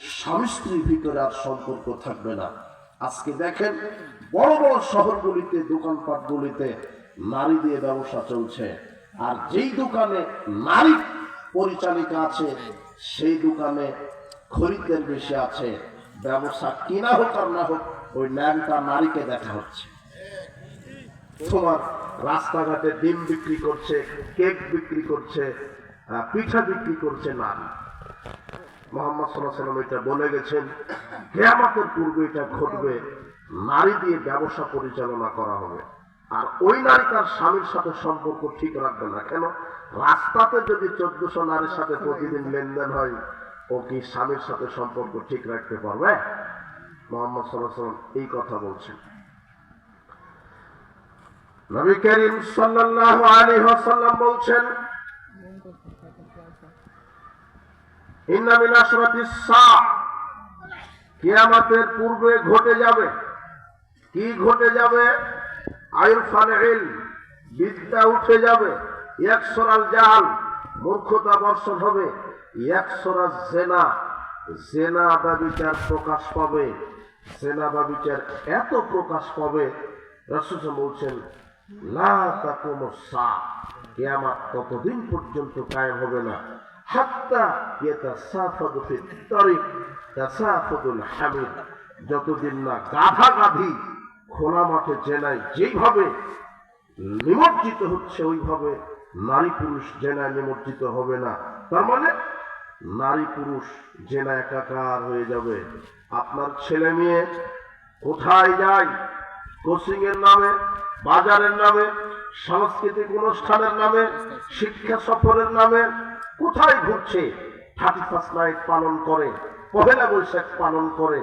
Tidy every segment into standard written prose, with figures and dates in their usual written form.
স্বামী স্ত্রীর ভিতরে আর সম্পর্ক থাকবে না। আজকে দেখেন বড় বড় শহরগুলিতে, দোকানপাটগুলিতে নারী দিয়ে ব্যবসা চলছে, আর যেই দোকানে নারী পরিচালিকা আছে সেই দোকানে খরিদ্দার বেশি আছে। ব্যবসা কিনা হোক আর না হোক, ওই ন্যাংটা নারীকে দেখা হচ্ছে। তোমার রাস্তাঘাটে ডিম বিক্রি করছে, কেক বিক্রি করছে, পিঠা বিক্রি করছে নারী। মুহাম্মদ সাল্লাল্লাহু আলাইহি ওয়াসাল্লাম এটা বলে গেছেন, কিয়ামতের পূর্বে এটা ঘটবে, নারী দিয়ে ব্যবসা পরিচালনা করা হবে। আর ওই নারী তার স্বামীর সাথে সম্পর্ক ঠিক রাখবে না। কেন? রাস্তাতে যদি 1400 নারীর সাথে প্রতিদিন লেনদেন হয়, ও কি স্বামীর সাথে সম্পর্ক ঠিক রাখতে পারবে? মুহাম্মদ সাল্লাল্লাহু আলাইহি ওয়াসাল্লাম এই কথা বলছেন। নবী করিম সাল্লাল্লাহু আলাইহি ওয়াসাল্লাম বলছেন, ইন্না মিন আশরাতিস সাআ, কিয়ামতের পূর্বে ঘটে যাবে। কি ঘটে যাবে? আইরফাল ইলম, বিদ্যা উঠে যাবে। ইয়াকসুরাল জাহাল, মূর্খতা বর্ষণ হবে। ইয়াকসুরাজ জিনা, জিনা ব্যভিচার প্রকাশ পাবে। জিনা ব্যভিচার এত প্রকাশ পাবে, রাসূল বলছেন লা তাকুমুস সাআ, কিয়ামত ততদিন পর্যন্ত কায়েম হবে না, হাত্তা ইয়াতাসাফাদু ফিত তারিক তাসাফুদুল হামিদ, যতদিন না গাধা গাধি খোলা মাঠে জেনায় যেইভাবে নিমজ্জিত হচ্ছে, ওইভাবে নারী পুরুষ জেনায় নিমজ্জিত হবে না। তার মানে নারী পুরুষ জেনা একাকার হয়ে যাবে। আপনার ছেলে মেয়ে কোথায় যায়? কোচিং এর নামে, বাজারের নামে, সাংস্কৃতিক অনুষ্ঠানের নামে, শিক্ষা সফরের নামে কোথায় ঘুরছে? 31st নাইট পালন করে, পহেলা বৈশাখ পালন করে,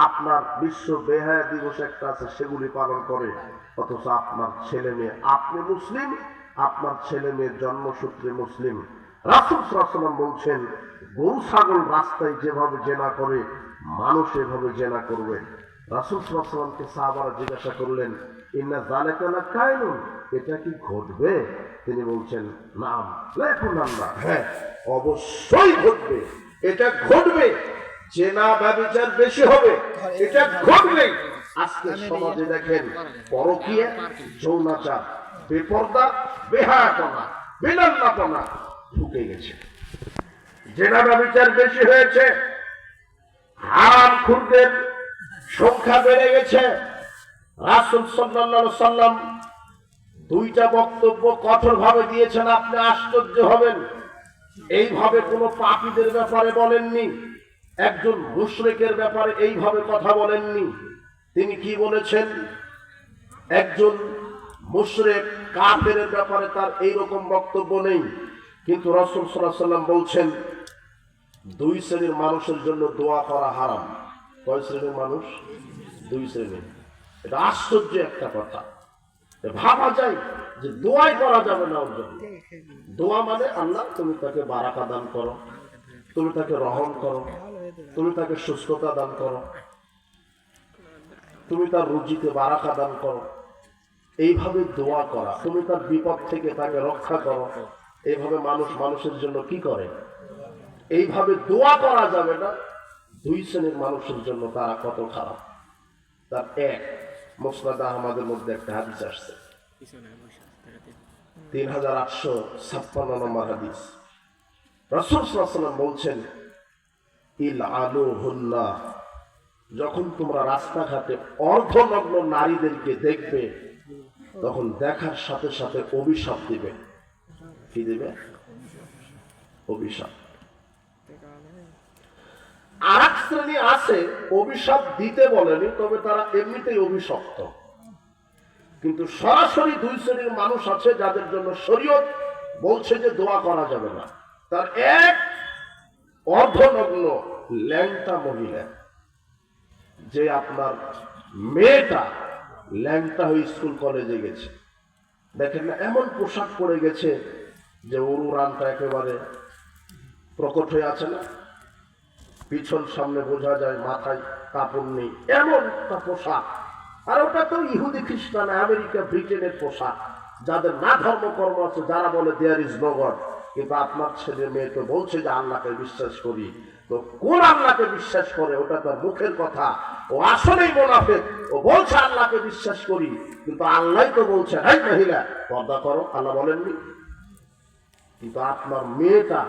আপনার বিশ্ব বেহায়া দিবস একটা আছে, সেগুলি পালন করে। অথচ আপনার ছেলে মেয়ে, আপনি মুসলিম, আপনার ছেলে মেয়ের জন্মসূত্রে মুসলিম। রাসূল সাল্লাল্লাহু আলাইহি ওয়াসাল্লাম বলছেন, গরু ছাগল রাস্তায় যেভাবে জেনা করে, মানুষ এভাবে জেনা করবে। রাসূল সাল্লাল্লাহু আলাইহি ওয়াসাল্লামকে সাহাবারা জিজ্ঞাসা করলেন, ইন্না যালিকা লাকাইনুন, এটা কি ঘটবে? তিনি বলছেন, নাম লাকুনাল্লা, হ্যাঁ অবশ্যই ঘটবে, এটা ঘটবে। জেনা ব্যভিচার বেশি হবে, এটা ঘটবে। আজকে সমাজে দেখেন পরকীয়া, যৌনাচার, বেপরদা, বেহায়াপনা, বেনাল্লাপনা ঢুকে গেছে। জেনা ব্যভিচার বেশি হয়েছে, হারামখোরদের সংখ্যা বেড়ে গেছে। রাসূল সাল্লাল্লাহু আলাইহি ওয়াসাল্লাম 2টা বক্তব্য কঠোরভাবে দিয়েছেন, আপনি আশ্চর্য হবেন। এইভাবে কোন পাপীদের ব্যাপারে বলেননি, একজন মুশরিকের ব্যাপারে এইভাবে কথা বলেননি। তিনি কি বলেছেন? একজন মুশরিক কাফেরের ব্যাপারে তার এইরকম বক্তব্য নেই, কিন্তু রাসূল সাল্লাল্লাহু আলাইহি ওয়াসাল্লাম বলছেন 2 শ্রেণীর মানুষের জন্য দোয়া করা হারাম। কয় শ্রেণীর মানুষ? 2 শ্রেণীর। এটা আশ্চর্য একটা কথা। ভাবা যায় যে দোয়াই করা যাবে না ওর জন্য। দোয়া মানে আল্লাহ তুমি তাকে বারাকা দান করো, তুমি তাকে রহম করো, তুমি তাকে সুস্থতা দান করো, তুমি তার রুজিতে বারাকা দান করো, এইভাবে দোয়া করা। তুমি তার বিপদ থেকে তাকে রক্ষা করো। এইভাবে মানুষ মানুষের জন্য কি করে? এইভাবে দোয়া করা যাবে না। 2 শ্রেণীর মানুষের জন্য তারা কত খারাপ। তার এক, মুসনাদ আহমদের মধ্যে একটা হাদিস আসছে, 3856 নম্বর হাদিস। রাসূল সাল্লাল্লাহু আলাইহি ওয়াসাল্লাম বলছেন, ইলআনুহুন্না, যখন তোমরা রাস্তাঘাটে অর্ধনগ্ন নারীদেরকে দেখবে, তখন দেখার সাথে সাথে অভিশাপ দিবে। কি দিবে? অভিশাপ। আর এক শ্রেণী আছে, অভিশাপ দিতে বলেনি, তবে তারা এমনিতেই অভিশপ্ত। কিন্তু সরাসরি 2 শ্রেণীর মানুষ আছে যাদের জন্য শরীয়ত বলছে যে দোয়া করা যাবে না। তার এক, অর্ধনগ্ন ল্যাংটা মহিলা। যে আপনার মেয়েটা ল্যাংটা হয়ে স্কুল কলেজে গেছে, দেখেন না এমন পোশাক পরে গেছে যে উরুরানটা একেবারে প্রকট হয়ে আছে না, পিছন সামনে বোঝা যায়, মাথায় কাপড় নেই, এমন একটা পোশাক। আর ওটা তো ইহুদি খ্রিস্টান আমেরিকা ব্রিটেনের পোশাক, যাদের না ধর্মকর্ম আছে, যারা বলে দেয়ার ইজ নো গড। কিন্তু আপনার ছেলে মেয়ে তো বলছে যে আল্লাহকে বিশ্বাস করি, তো কোন আল্লাহকে বিশ্বাস করে ওটা তার মুখের কথা, ও আসলেই মুনাফিক। ও বলছে আল্লাহকে বিশ্বাস করি, কিন্তু আল্লাহ তো বলছে এই মহিলা পর্দা করো, আল্লাহ বলেননি। কিন্তু আপনার মেয়েটা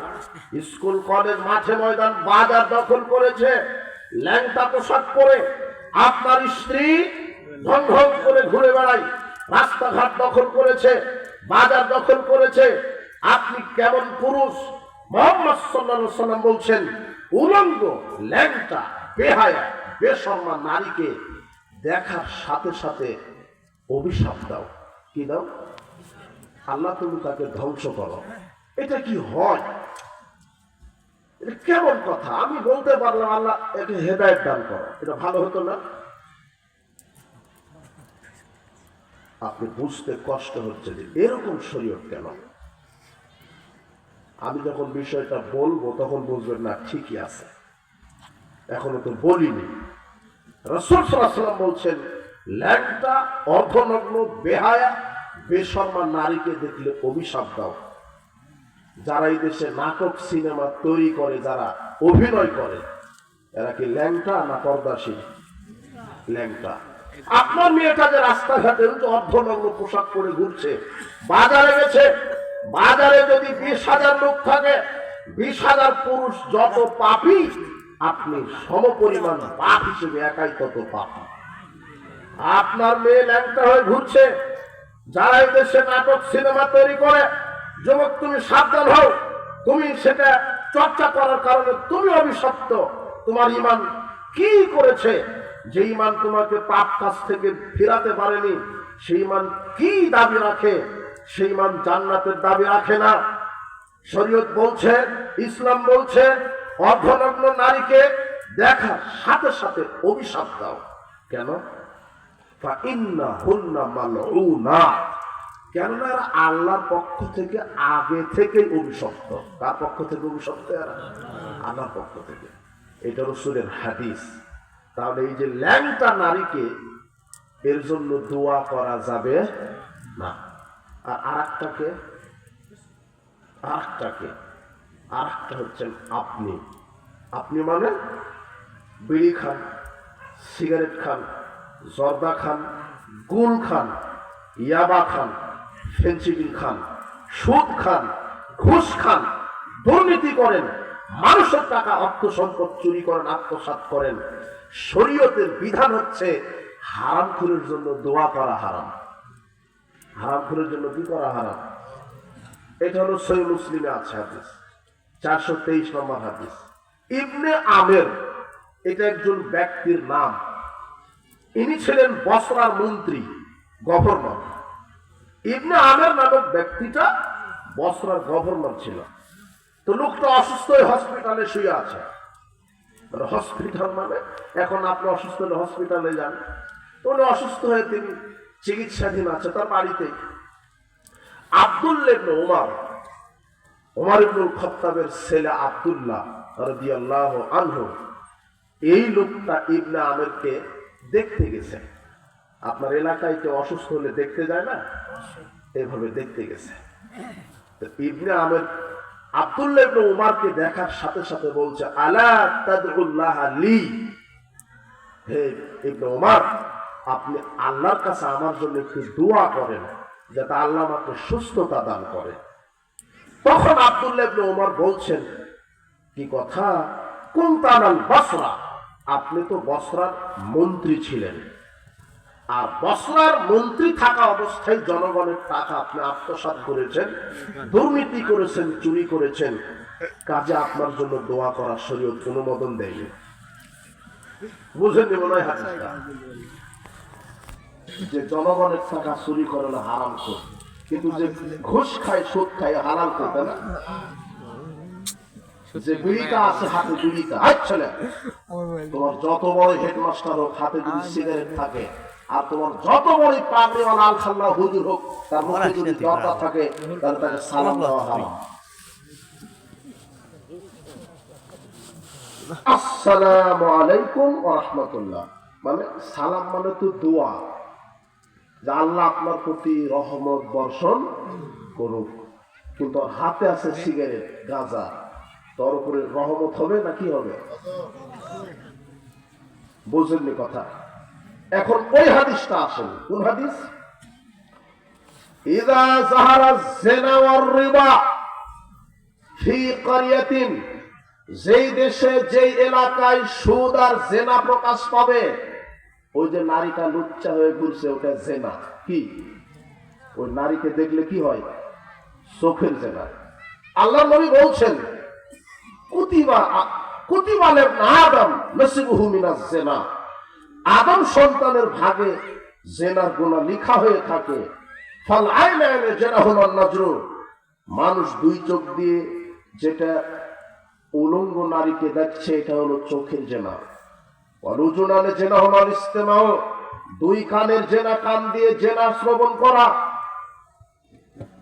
স্কুল কলেজ মাঠে ময়দান বাজার দখল করেছে ল্যাংটা পোশাক পরে, আপনার স্ত্রী ঢং ঢং করে ঘুরে বেড়ায়, রাস্তাঘাট দখল করেছে, বাজার দখল করেছে। আপনি কেমন পুরুষ? মুহাম্মদ সাল্লাল্লাহু আলাইহি সাল্লাম বলছেন উলঙ্গ ল্যাংটা বেহায়া বেশরমা নারীকে দেখার সাথে সাথে অভিশাপ দাও। কি দাও? আল্লাহ তুমি তাকে ধ্বংস করো। এটা কি হয়? এটা কেমন কথা? আমি বলতে পারলাম আল্লাহ একে হেদায়েত দান করো, এটা ভালো হতো না? আপনি বুঝতে কষ্ট হচ্ছে যে এরকম শরীয়ত কেন। আমি যখন বিষয়টা বলবো তখন বুঝবেন না ঠিকই আছে, এখনো তো বলিনি। রাসূল সাল্লাল্লাহু আলাইহি ওয়াসাল্লাম বলছেন ল্যাংটা অর্ধনগ্ন বেহায়া বেশরমা নারীকে দেখলে অভিশাপ দাও। যারা এই দেশে নাটক সিনেমা তৈরি করে, যারা অভিনয় করে, এরা কি ল্যাংটা না পর্দাশীল? ল্যাংটা। আপনার মেয়েটা যে রাস্তাঘাটে অর্ধনগ্ন পোশাক পরে ঘুরছে, বাজারে গেছে, বাজারে যদি 20,000 লোক থাকে, 20,000 পুরুষ যত পাপী, আপনি সমপরিমাণ পাপ হিসেবে একাই তত পাপী। আপনার মেয়ে ল্যাংটা হয়ে ঘুরছে, যারা এই দেশে নাটক সিনেমা তৈরি করে, যুবক তুমি সাবধান হও। তুমি সেটা চর্চা করার কারণে তুমি অভিশপ্ত। তোমার ঈমান কি করেছে? যে ঈমান তোমাকে পাপ কাজ থেকে ফিরাতে পারেনি, সেই ঈমান কি দাবি রাখে? সেই ঈমান জান্নাতের দাবি রাখে না। শরীয়ত বলছে, ইসলাম বলছে অর্ধনগ্ন নারীকে দেখার সাথে সাথে অভিশাপ দাও। কেন? ফাইন্নাহুন্না মালউনাত। কেননা এরা আল্লাহর পক্ষ থেকে আগে থেকেই অভিশপ্ত। কার পক্ষ থেকে অভিশপ্ত? এরা আল্লাহর পক্ষ থেকে। এটা রাসূলের হাদিস। তাহলে এই যে ল্যাংটা নারীকে, এর জন্য দোয়া করা যাবে না। আর আরেকটাকে আরেকটা হচ্ছেন আপনি। আপনি মানে বিড়ি খান, সিগারেট খান, জর্দা খান, গুল খান, ইয়াবা খান, ফেন্সিডিল খান, সুদ খান, ঘুষ খান, দুর্নীতি করেন, মানুষের টাকা অর্থ সম্পদ চুরি করেন, আত্মসাৎ করেন। শরীয়তের বিধান হচ্ছে হারামখোরের জন্য দোয়া করা হারাম। হারামখোরের জন্য কি করা হারাম? এটা হলো সহিহ মুসলিমে আছে হাদিস, 423 নম্বর হাদিস। ইবনে আমের, এটা একজন ব্যক্তির নাম। ইনি ছিলেন বসরার মন্ত্রী, গভর্নর। ইবনে আমের নামক ব্যক্তিটা বসরার গভর্নর ছিল। তো লোকটা অসুস্থ হয়ে হসপিটালে শুয়ে আছে। হসপিটাল মানে এখন আপনি অসুস্থ হলে হসপিটালে যান, তো উনি অসুস্থ হয়ে তিনি চিকিৎসাধীন আছে তার বাড়িতে। আব্দুল্লাহ ইবনে ওমর ইবনুল খাত্তাবের ছেলে আব্দুল্লাহ রাদিয়াল্লাহু আনহু, এই লোকটা ইবনে আমেরকে দেখতে গেছে। আপনার এলাকায় কেউ অসুস্থ হলে দেখতে যায় না? এভাবে দেখতে গেছে। ইবনে আমের আব্দুল্লাহ ইবনে ওমরকে দেখার সাথে সাথে বলছে, আলা তাদউল্লাহ লি, হে ইবনে ওমর, আপনি আল্লাহর কাছে আমার জন্য একটু দোয়া করেন যাতে আল্লাহ আমাকে সুস্থতা দান করে। তখন আব্দুল্লাহ ইবনে ওমর বলছেন, কি কথা? কুনতানাল বসরা, আপনি তো বসরার মন্ত্রী ছিলেন, আর বসরার মন্ত্রী থাকা অবস্থায় জনগণের টাকা আপনি আত্মসাৎ করেছেন, দুর্নীতি করেছেন, চুরি করেছেন, কাজে আপনার জন্য দোয়া করা শরীয়ত অনুমোদন দেয়নি। বুঝেন মনে হয় হাদিসটা, যে জনগণের টাকা চুরি করে না হারাম করে, কিন্তু যে ঘুষ খায়, সুদ খায় হালাল করবে না। যে বিড়িটা আছে হাতে, বিড়িটা আচ্ছা, তোমার যত বড় হেডমাস্টার হোক, হাতে যদি সিগারেট থাকে, আর তোমার যত বড় পাগড়িওয়ালা আলখাল্লাহ হুজুর হোক, তার মুখে যদি জর্দা থাকে, তাহলে তাকে সালাম দেওয়া হারাম। আসসালামু আলাইকুম ওয়া রাহমাতুল্লাহ মানে সালাম মানে তো দোয়া, যে আল্লাহ আপনার প্রতি রহমত বর্ষণ করুক। কিন্তু হাতে আছে সিগারেট, গাঁজা, তোর উপরে রহমত হবে না কি হবে? বুঝলেননি কথা? এখন ওই হাদিসটা আসেন। কোন হাদিস? ইযা যাহারা যিনা ওয়ার রিবা ফি ক্বরিয়াতিন, যেই দেশে যেই এলাকায় সুদ আর জেনা প্রকাশ পাবে, ওই যে নারীটা লুচ্চা হয়ে ঘুরছে ওটা জেনা। কি? ওই নারীকে দেখলে কি হয়? চোখের জেনা। আল্লাহ নবী বলছেন কুতিবা লিবনি আদম নসিবুহু মিনাজ জেনা, আদম সন্তানের ভাগে জেনার গুনাহ লেখা হয়ে থাকে। ফাল আইনানে জেনাহুন নাজরু, মানুষ দুই চোখ দিয়ে যেটা উলঙ্গ নারীকে দেখছে এটা হলো চোখের জেনা। ওয়ালুজুনানে জেনাহুন আল ইস্তিমাউ, দুই কানের জেনা, কান দিয়ে জেনা শ্রবণ করা।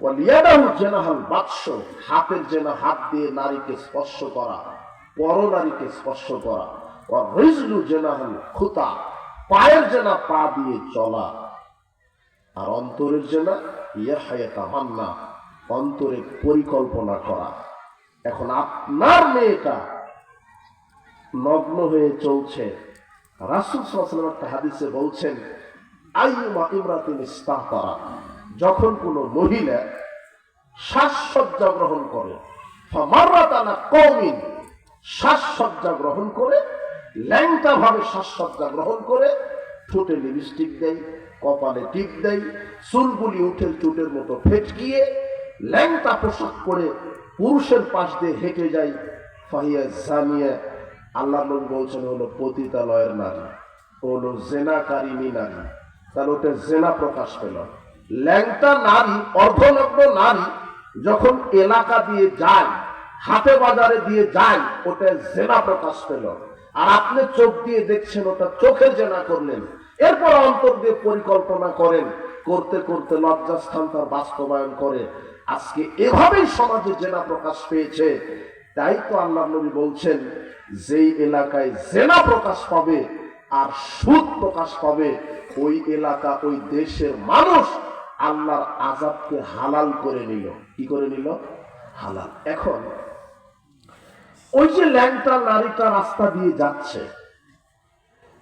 ওয়ালিয়াদাহু জেনাহাল বাতশ, হাতের জেনা, হাত দিয়ে নারীকে স্পর্শ করা, পর নারীকে স্পর্শ করা। ওয়া রিজলু জেনাহাল খুতা, পায়ের জেনা, পা দিয়ে চলা। আর অন্তরের জেনা ইয়াহয়া তামান্না, অন্তরে পরিকল্পনা করা। এখন আপনার মেয়েটা নগ্ন হয়ে চলছে, রাসূল সাল্লাল্লাহু আলাইহি ওয়াসাল্লাম একটা হাদিসে বলছেন আইয়ুমা ইমরাতিন ইস্তাহতারা, যখন কোনো মহিলা শ্বাসসজ্জা গ্রহণ করে, ফামাররাত আলা কওমিন, শ্বাসসজ্জা গ্রহণ করে, ল্যাংটা ভাবে শ্বাসসজ্জা গ্রহণ করে, ঠোঁটে লিপস্টিক দেয়, কপালে টিপ দেয়, চুলগুলি উঠের চুটের মতো ফেটকিয়ে ল্যাংটা পোশাক পরে পুরুষের পাশ দিয়ে হেঁটে যায়, ফাহিয়া জানিয়া, আল্লাহ নবী বলছেন হলো পতিতালয়ের নারী, হলো জেনাকারিনী নারী। তাহলে ওটা জেনা প্রকাশ পেল। ল্যাংটা নারী, অর্ধনগ্ন নারী যখন এলাকা দিয়ে যায়, হাটে বাজারে দিয়ে যায়, ওটা জেনা প্রকাশ পেল। আর আপনি চোখ দিয়ে দেখছেন, ওটা চোখের জেনা করলেন। এরপর অন্তর দিয়ে পরিকল্পনা করেন, করতে করতে লজ্জাস্থান তার বাস্তবায়ন করে। আজকে এভাবেই সমাজে জেনা প্রকাশ পেয়েছে। তাই তো আল্লাহ নবী বলছেন, যেই এলাকায় জেনা প্রকাশ পাবে আর সুদ প্রকাশ পাবে, ওই এলাকা, ওই দেশের মানুষ আল্লাহর আযাবকে হালাল করে নিল। কি করে নিল? হালাল। এখন ওই যে ল্যাংটা নারীটা রাস্তা দিয়ে যাচ্ছে,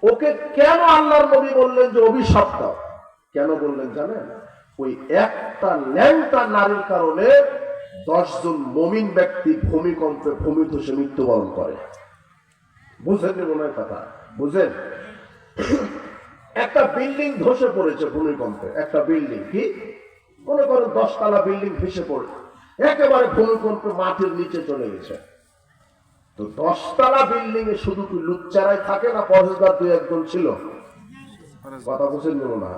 ওকে কেন আল্লাহর নবী বললেন যে অভিশাপ দাও? কেন বললেন জানেন? ওই একটা ল্যাংটা নারীর কারণে 10 জন মুমিন ব্যক্তি ভূমিকম্পে ভূমিধসে মৃত্যুবরণ করে। বুঝেননি মনে হয় কথা? বুঝেন? একটা বিল্ডিং ধসে পড়েছে ভূমিকম্পে, একটা বিল্ডিং, কি মনে করেন 10 তলা বিল্ডিং ভেসে পড়ে একেবারে ভূমিকম্পে মাটির নিচে চলে গেছে। তো 10 তলা বিল্ডিং এ শুধু কি লুচ্চারাই থাকে না পরেশগার 2-1 ছিল? কথা বুঝেন না?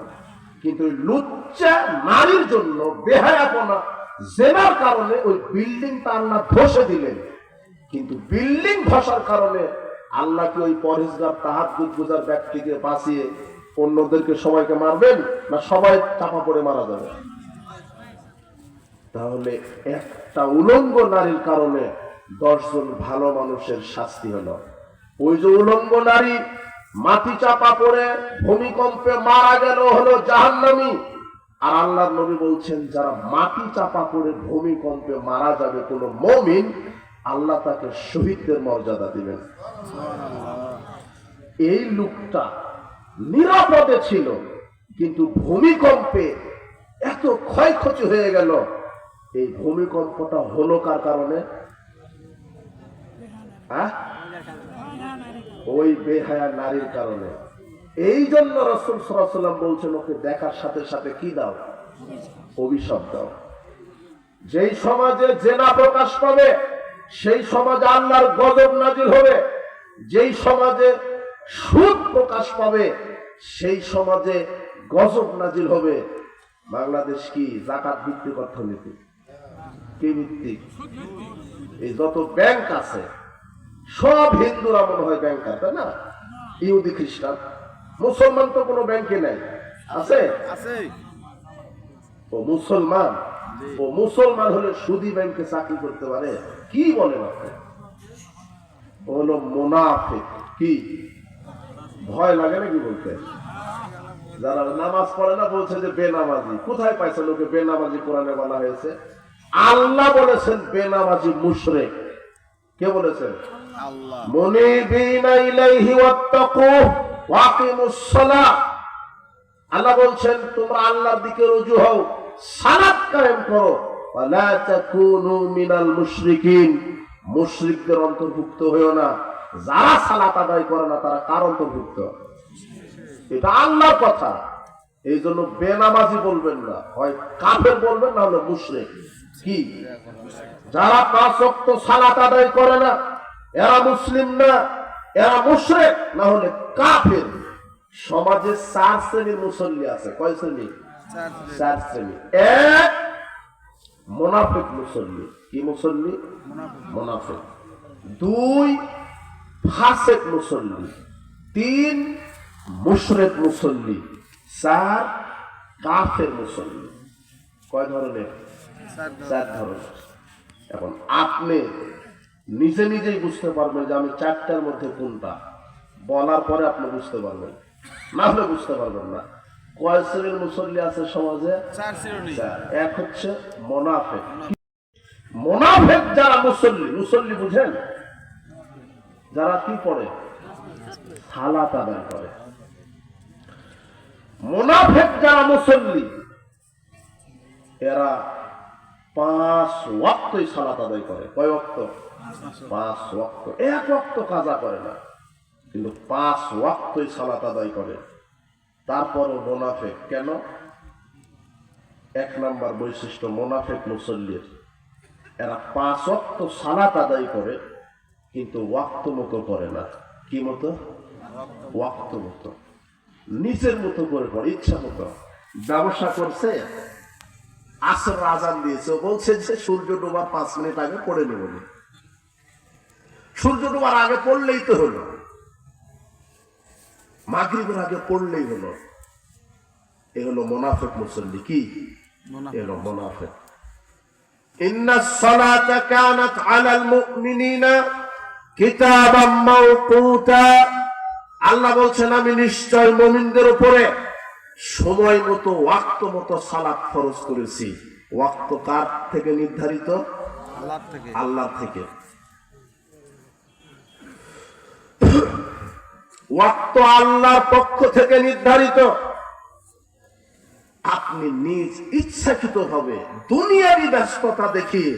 কিন্তু লুচ্চা নারীর জন্য বেহায়াপনা, জেনার কারণে ওই বিল্ডিংটা আল্লাহ ধসে দিলেন। কিন্তু বিল্ডিং ধসার কারণে আল্লাহ কি ওই পরেশগার তাহাজ্জুদ গুজার ব্যক্তিকে বাঁচিয়ে অন্যদেরকে সবাইকে মারবেন, না সবাই চাপা পড়ে মারা যাবে? তাহলে একটা উলঙ্গ নারীর কারণে 10 জন ভালো মানুষের শাস্তি হলো। ওই যে উলঙ্গ নারী মাটি চাপা পড়ে ভূমিকম্পে মারা গেল, হলো জাহান্নামী। আর আল্লাহর নবী বলছেন, যারা মাটি চাপা পড়ে ভূমিকম্পে মারা যাবে কোন মুমিন, আল্লাহ তাকে শহীদদের মর্যাদা দিবেন। এই লোকটা নিরাপদে ছিল, কিন্তু ভূমিকম্পে এত ক্ষয়ক্ষতি হয়ে গেল। এই ভূমিকম্পটা হলো কার কারণে? ওই বেহায়া নারীর কারণে। এই জন্য রাসূল সাল্লাল্লাহু আলাইহি ওয়াসাল্লাম বলছেন, ওকে দেখার সাথে সাথে কি দাও? অভিশাপ দাও। যেই সমাজে জেনা প্রকাশ পাবে, সেই সমাজে আল্লাহর গজব নাজিল হবে। যেই সমাজে সুদ প্রকাশ পাবে, সেই সমাজে গজব নাজিল হবে। বাংলাদেশ কি যাকাত ভিত্তিক অর্থনীতি? কি ভিত্তিক? এই যত ব্যাংক আছে সব হিন্দুরা মনে হয় ব্যাংকার, তাই না? ইহুদি খ্রিস্টান, মুসলমান তো কোনো ব্যাংকে নাই। আছে? ও মুসলমান, ও মুসলমান হলে সুদী ব্যাংকে চাকরি করতে পারে? কি বলেন আপনি? হলো মুনাফিক। কি ভয় লাগে নাকি বলতে? যারা নামাজ পড়ে না বলছে যে বেনামাজি। কোথায় পাইছে লোকে বেনামাজি? কোরআনে বলা হয়েছে, আল্লাহ বলেছেন বেনামাজি মুশরিক। কে বলেছেন? আল্লাহ। মুনিবিনা ইলাইহি ওয়াত্তাকু ওয়া আকিমুস সালাহ। আল্লাহ বলছেন তোমরা আল্লাহর দিকে রুজু হও, সালাত কায়েম করো, ওয়ালা তাকুনু মিনাল মুশরিকিন, মুশরিকদের অন্তর্ভুক্ত হইও না। যারা সালাত আদায় করে না তারা কার অন্তর্ভুক্ত? এটা আল্লাহর কথা। এই জন্য বেনামাজি বলবেন না, হয় কাফের বলবেন, না হলে মুশরিক। কি? যারা 5 ওয়াক্ত সালাত আদায় করে না এরা মুসলিম না, এরা মুশরিক, না হলে কাফের। সমাজে 4 শ্রেণীর মুসল্লি আছে। কয় শ্রেণী? 4 শ্রেণী। এক, মুনাফিক মুসল্লি। কি মুসল্লি? মুনাফিক। 2, ফাসিক মুসল্লি। 3, মুশরিক মুসল্লি। 4, কাফের মুসল্লি। কয় ধরনের? 4 ধরনের। এখন আপনি নিজে নিজেই বুঝতে পারবেন যে আমি 4টার মধ্যে কোনটা। বলার পরে আপনি বুঝতে পারবেন, না হলে বুঝতে পারবেন না। কয় শ্রেণীর মুসল্লি আছে সমাজে? 4 শ্রেণী। এক হচ্ছে মুনাফিক। মুনাফিক যারা মুসল্লি, মুসল্লি বুঝেন? যারা কি পড়ে? সালাত আদায় করে। মুনাফিক যারা মুসল্লি এরা 5 ওয়াক্তই সালাত আদায় করে। কয় ওয়াক্ত? 5 ওয়াক্ত। 1 ওয়াক্ত কাজা করে না, কিন্তু 5 ওয়াক্তই সালাত আদায় করে। তারপরও মুনাফিক। কেন? 1 নম্বর বৈশিষ্ট্য মুনাফিক মুসল্লির, এরা 5 ওয়াক্ত সালাত আদায় করে কিন্তু ওয়াক্ত মতো করে না। কি মতো? ওয়াক্ত মতো, নিজের মতো করে পড়ে, ইচ্ছা মতো। ব্যবসা করছে, আসর আজান দিয়েছে, বলছে যে সূর্য ডোবার 5 মিনিট আগে পড়ে নেব। সূর্য ডোবার আগে পড়লেই তো হলো, মাগরিবের আগে পড়লেই হলো। এ হলো মুনাফিক মুসল্লি। কি? এলো মুনাফিক। ইন্নাস সালাতা কানাত আলাল মুমিনিনা কিতাবাম মাওকুতা। আল্লাহ বলছেন আমি নিশ্চয় মুমিনদের উপরে সময় মতো ওয়াক্ত মতো সালাত ফরজ করেছি। ওয়াক্ত কার থেকে নির্ধারিত? আল্লাহ থেকে। আল্লাহ থেকে। ওয়াক্ত আল্লাহর পক্ষ থেকে নির্ধারিত। আপনি নিজ ইচ্ছাকৃত ভাবে দুনিয়ারই ব্যস্ততা দেখিয়ে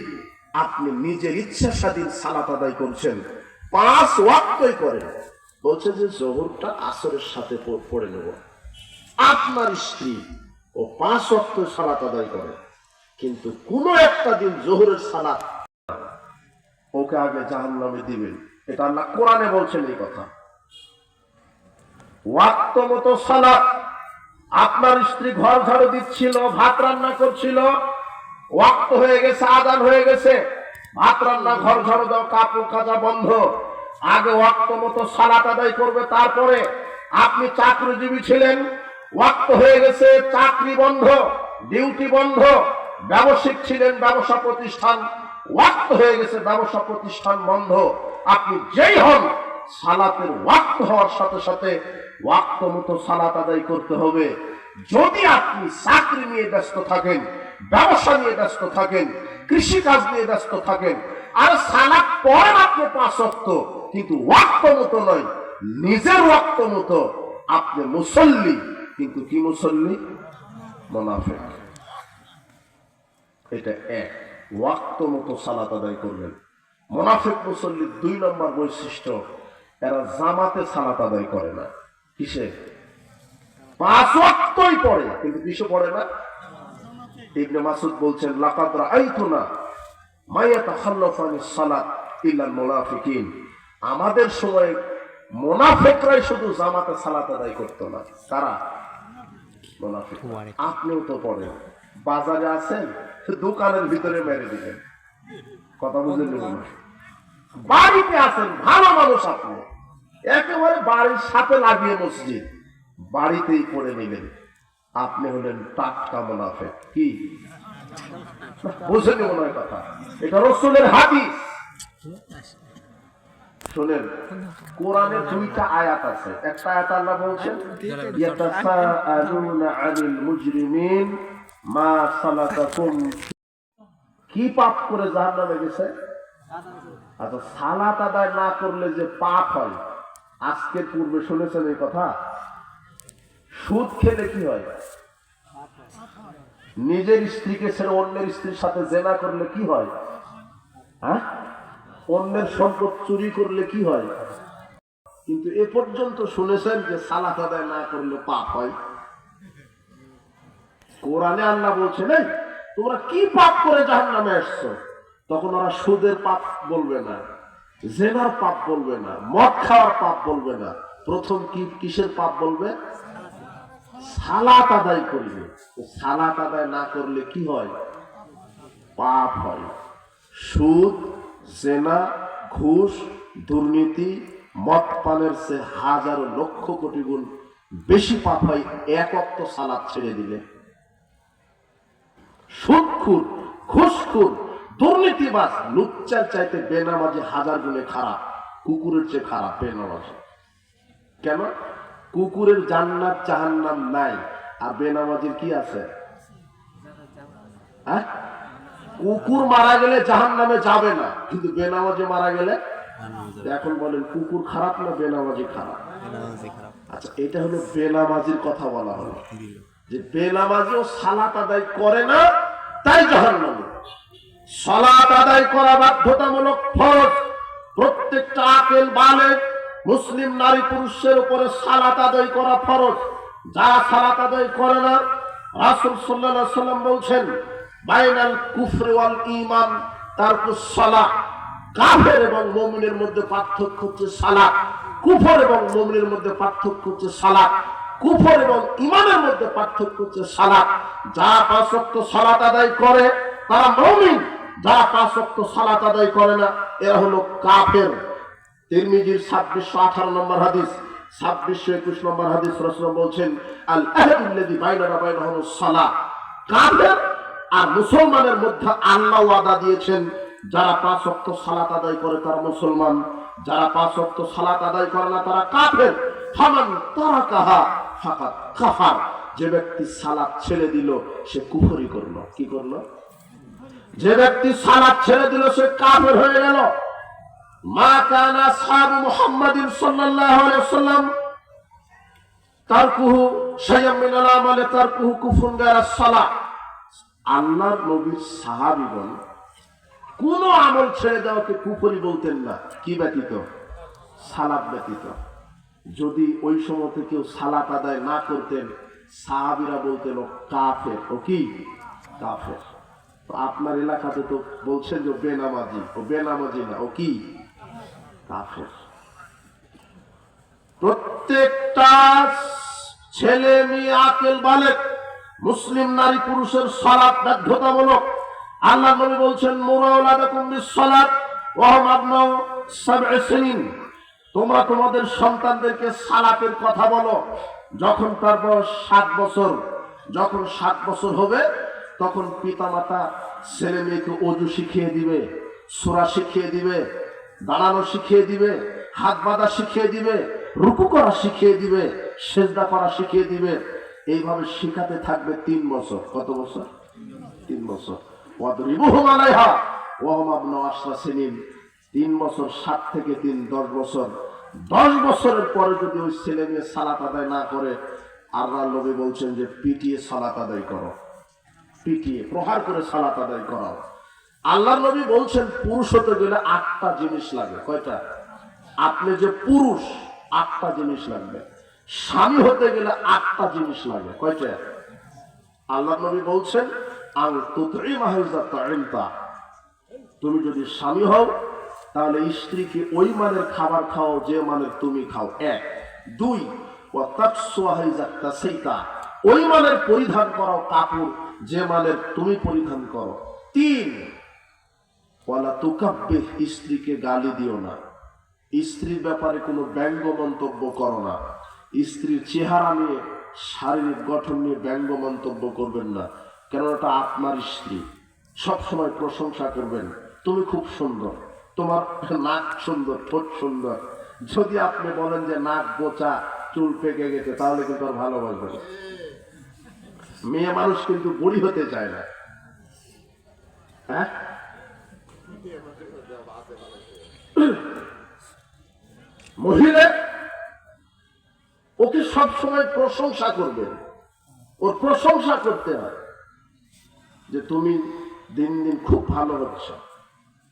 আপনি নিজের ইচ্ছা স্বাধীন সালাত আদায় করছেন, 5 ওয়াক্তই করেন। বলছে যে জোহরটা আসরের সাথে পড়ে নেব। আপনার স্ত্রী ও 5 ওয়াক্ত সালাত আদায় করে, কিন্তু কোন একটা দিন জোহরের সালাত ওকে আগে জাহান্নামে দিবেন। এটা আল্লাহ কোরআনে বলছেন এই কথা। ওয়াক্ত মতো সালাত। আপনার স্ত্রী ঘর ঝাড়ু দিচ্ছিল, ভাত রান্না করছিল, ওয়াক্ত হয়ে গেছে, আজান হয়ে গেছে, ভাত রান্না, ঘর ঝাড়ু দাও, কাপড় কাচা বন্ধ। আগে ওয়াক্ত মতো সালাত আদায় করবে। তারপরে আপনি চাকরিজীবী ছিলেন, ওয়াক্ত হয়ে গেছে, চাকরি বন্ধ, ডিউটি বন্ধ। ব্যবসায়িক ছিলেন, ব্যবসা প্রতিষ্ঠান, ওয়াক্ত হয়ে গেছে, ব্যবসা প্রতিষ্ঠান বন্ধ। আপনি যেই হন, সালাতের ওয়াক্ত হওয়ার সাথে সাথে ওয়াক্ত মতো সালাত আদায় করতে হবে। যদি আপনি চাকরি নিয়ে ব্যস্ত থাকেন, ব্যবসা নিয়ে ব্যস্ত থাকেন, কৃষি কাজ নিয়ে ব্যস্ত থাকেন, আর সালাত পড়েন আপনি 5 ওয়াক্ত, কিন্তু ওয়াক্ত মতো নয়, নিজের ওয়াক্ত মতো, আপনি মুসল্লি, কিন্তু কি মুসল্লি? মুনাফিক। এটা এক, ওয়াক্ত মতো সালাত আদায় করবেন। মুনাফিক মুসল্লির 2 নম্বর বৈশিষ্ট্য, এরা জামাতে সালাত আদায় করে না। কিসে? 5 ওয়াক্তই পড়ে, কিন্তু কিসে পড়ে না? ইবনে মাসউদ বলছেন লাকাদ রাআইতুনা মা ইয়াতাখাল্লাফু আনিস সালাত ইল্লাল মুনাফিকিন। আমাদের সময় মুনাফিকরাই শুধু জামাতে সালাত আদায় করতো না। তারা মুনাফিক। আপনিও তো পড়েন, বাজারে আছেন, দোকানের ভিতরে মেরে দিবেন। কথা বুঝলেন না? বাড়িতে আছেন, ভালো মানুষ আপনি, একেবারে বাড়ির সাথে লাগিয়ে মসজিদ, বাড়িতেই পড়ে নিলেন, আপনি হলেন টাটকা মুনাফিক। কি বুঝেন মনে হয় কথা? এটা রাসূলের হাদিস। শুনেন, কোরআনে 2টা আয়াত আছে। একটা আয়াত আল্লাহ বলছেন ইয়াতাসাআলুনা আনিল মুজরিমিন মা সালাকাকুম। কি পাপ করে জাহান্নামে গেছে? আচ্ছা, সালাত আদায় না করলে যে পাপ হয়, আজকের পূর্বে শুনেছেন এই কথা? সুদ খেলে কি হয়? নিজের স্ত্রীকে ছেড়ে অন্যের স্ত্রীর সাথে জেনা করলে কি হয়? হ্যাঁ, অন্যের সম্পদ চুরি করলে কি হয়? কিন্তু এ পর্যন্ত শুনেছেন যে সালাত আদায় না করলে পাপ হয়? কোরআনে আল্লাহ বলছে নাই তোমরা কি পাপ করে জাহান্নামে আসছো, তখন ওরা সুদের পাপ বলবে না, জেনার পাপ বলবে না, মদ খাওয়ার পাপ বলবে না, প্রথম কিসের পাপ বলবে? সালাত আদায় করবে। সালাত আদায় না করলে কি হয়? পাপ হয়। সুদ, জেনা, ঘুষ, দুর্নীতি, মদ পানের সে হাজারো লক্ষ কোটি গুণ বেশি পাপ হয় এক ওয়াক্ত সালাত ছেড়ে দিলে। সুদখোর, ঘুষখোর, দুর্নীতিবাজ, লুচ্চার চাইতে বেনামাজি হাজার গুণে খারাপ, কুকুরের চেয়ে খারাপ বেনামাজি। কেন? কুকুরের জান্নাত জাহান্নাম নাই, আর বেনামাজির কি আছে? হ্যাঁ, কুকুর মারা গেলে জাহান্নামে যাবে না, কিন্তু বেনামাজি মারা গেলে। এখন বলেন কুকুর খারাপ না বেনামাজি খারাপ? আচ্ছা, এটা হলো বেনামাজির কথা বলা হলো, যে বেনামাজিও সালাত আদায় করে না, তাই জাহান্নামে। সালাত আদায় করা বাধ্যতামূলক, ফরজ। প্রত্যেকটা আকেল বালেগ মুসলিম নারী পুরুষের উপরে সালাত আদায় করা ফরজ। যারা সালাত আদায় করে না, রাসূল সাল্লাল্লাহু আলাইহি ওয়াসাল্লাম বলছেন বাইনাল কুফরি ওয়াল ঈমান তারকুস সালাত। কাফের এবং মুমিনের মধ্যে পার্থক্য হচ্ছে সালাত, কুফর এবং মুমিনের মধ্যে পার্থক্য হচ্ছে সালাত, কুফর এবং ঈমানের মধ্যে পার্থক্য হচ্ছে সালাত। যারা 5 ওয়াক্ত সালাত আদায় করে তারা মুমিন, যারা 5 ওয়াক্ত সালাত আদায় করে না এরা হলো কাফের। তিরমিজির 2618 নম্বর হাদিস, 2621 নম্বর হাদিস, রাসূল বলছেন আল আহদুল্লাযী বাইনানা বাইনাহুমুস সালাত। কাফের আর মুসলমানের মধ্যে আল্লাহ ওয়াদা দিয়েছেন যারা 5 ওয়াক্ত সালাত আদায় করে তারা মুসলমান, যারা 5 ওয়াক্ত সালাত আদায় করে না তারা কাফের। ফামান তারাকাহা ফাকাদ কাফার। যে ব্যক্তি সালাত ছেড়ে দিল সে কুফরি করলো। কি করলো? যে ব্যক্তি সালাত ছেড়ে দিল সে কাফের হয়ে গেল। মা কানা আসহাবু মুহাম্মাদিন সাল্লাল্লাহু আলাইহি ওয়াসাল্লাম তারকুহু শাইয়্যাম মিনাল আমালি তারকুহু কুফরুন গায়রা সালাত। আল্লাহর নবীর সাহাবীগণ কোন আমল ছেড়ে দেওয়াকে কুফরি বলতেন না, কি ব্যতীত? সালাত ব্যতীত। যদি ওই সময় কেউ সালাত আদায় না করতেন, সাহাবীরা বলতেন ও কাফের। ও কি? কাফের। তো আপনার এলাকাতে তো বলছেন যে বেনামাজি। ও বেনামাজি না, ও কি? কাফের। প্রত্যেকটা ছেলে মেয়ে আকেল বালেগ মুসলিম নারী পুরুষের সালাত বাধ্যতামূলক। আল্লাহ নবী বলছেন মুরাউলাদাকুম বিস-সালাত ওয়া হুম আবনাউ সাব'i সিনিন। তোমরা তোমাদের সন্তানদেরকে সালাতের কথা বলো যখন তার বয়স 7 বছর। যখন 7 বছর হবে তখন পিতামাতা ছেলে মেয়েকে ওযু শিখিয়ে দিবে, সূরা শিখিয়ে দিবে, দাঁড়ানো শিখিয়ে দিবে, হাত বাঁধা শিখিয়ে দিবে, রুকু করা শিখিয়ে দিবে, সেজদা করা শিখিয়ে দিবে। এইভাবে শিখাতে থাকবে 3 বছর। কত বছর? 3 বছর। ওয়াদরিবুহুম আলাইহা ওয়া হুম আবনাউ 10 সিনিন। 3 বছর, 7 থেকে 3 10 বছর। 10 বছরের পরে যদি ওই ছেলে মেয়ে সালাত আদায় না করে, আল্লাহর নবী বলছেন যে পিটিয়ে সালাত আদায় করো, পিটিয়ে প্রহার করে সালাত আদায় করাও। আল্লাহর নবী বলছেন পুরুষ হতে গেলে 8টা জিনিস লাগে। কয়টা? আপনি যে পুরুষ 8টা জিনিস লাগবে। স্বামী হতে গেলে 8টা জিনিস লাগে। কয়টা? আল্লাহর নবী বলছেন আল তুতঈমা ইযা তা'ইমতা। তুমি যদি স্বামী হও তাহলে স্ত্রীকে ওই মানের খাবার খাও যে মানের তুমি খাও। 1 2 ওয়া তাকসুহা ইযা তাসাইতা। ওই মানের পরিধান করো কাপড় যে মানের তুমি পরিধান করো। 3 ওয়ালা তুকাব্বিহ। স্ত্রীকে গালি দিও না, স্ত্রীর ব্যাপারে কোনো ব্যঙ্গ মন্তব্য করো না, স্ত্রীর চেহারা নিয়ে শারীরিক গঠন নিয়ে ব্যঙ্গ মন্তব্য করবেন না, কেন এটা আপনার স্ত্রী। সবসময় প্রশংসা করবেন, তুমি খুব সুন্দর, তোমার নাক সুন্দর, ঠোঁট সুন্দর। যদি আপনি বলেন যে নাক বোচা, চুল পেকে গেছে, তাহলে কিন্তু আর ভালোবাসবে না। মেয়ে মানুষ কিন্তু বুড়ি হতে চায় না। হ্যাঁ, মহিলা ওকে সবসময় প্রশংসা করবেন, ওর প্রশংসা করতে হয় যে তুমি দিন দিন খুব ভালো হচ্ছ,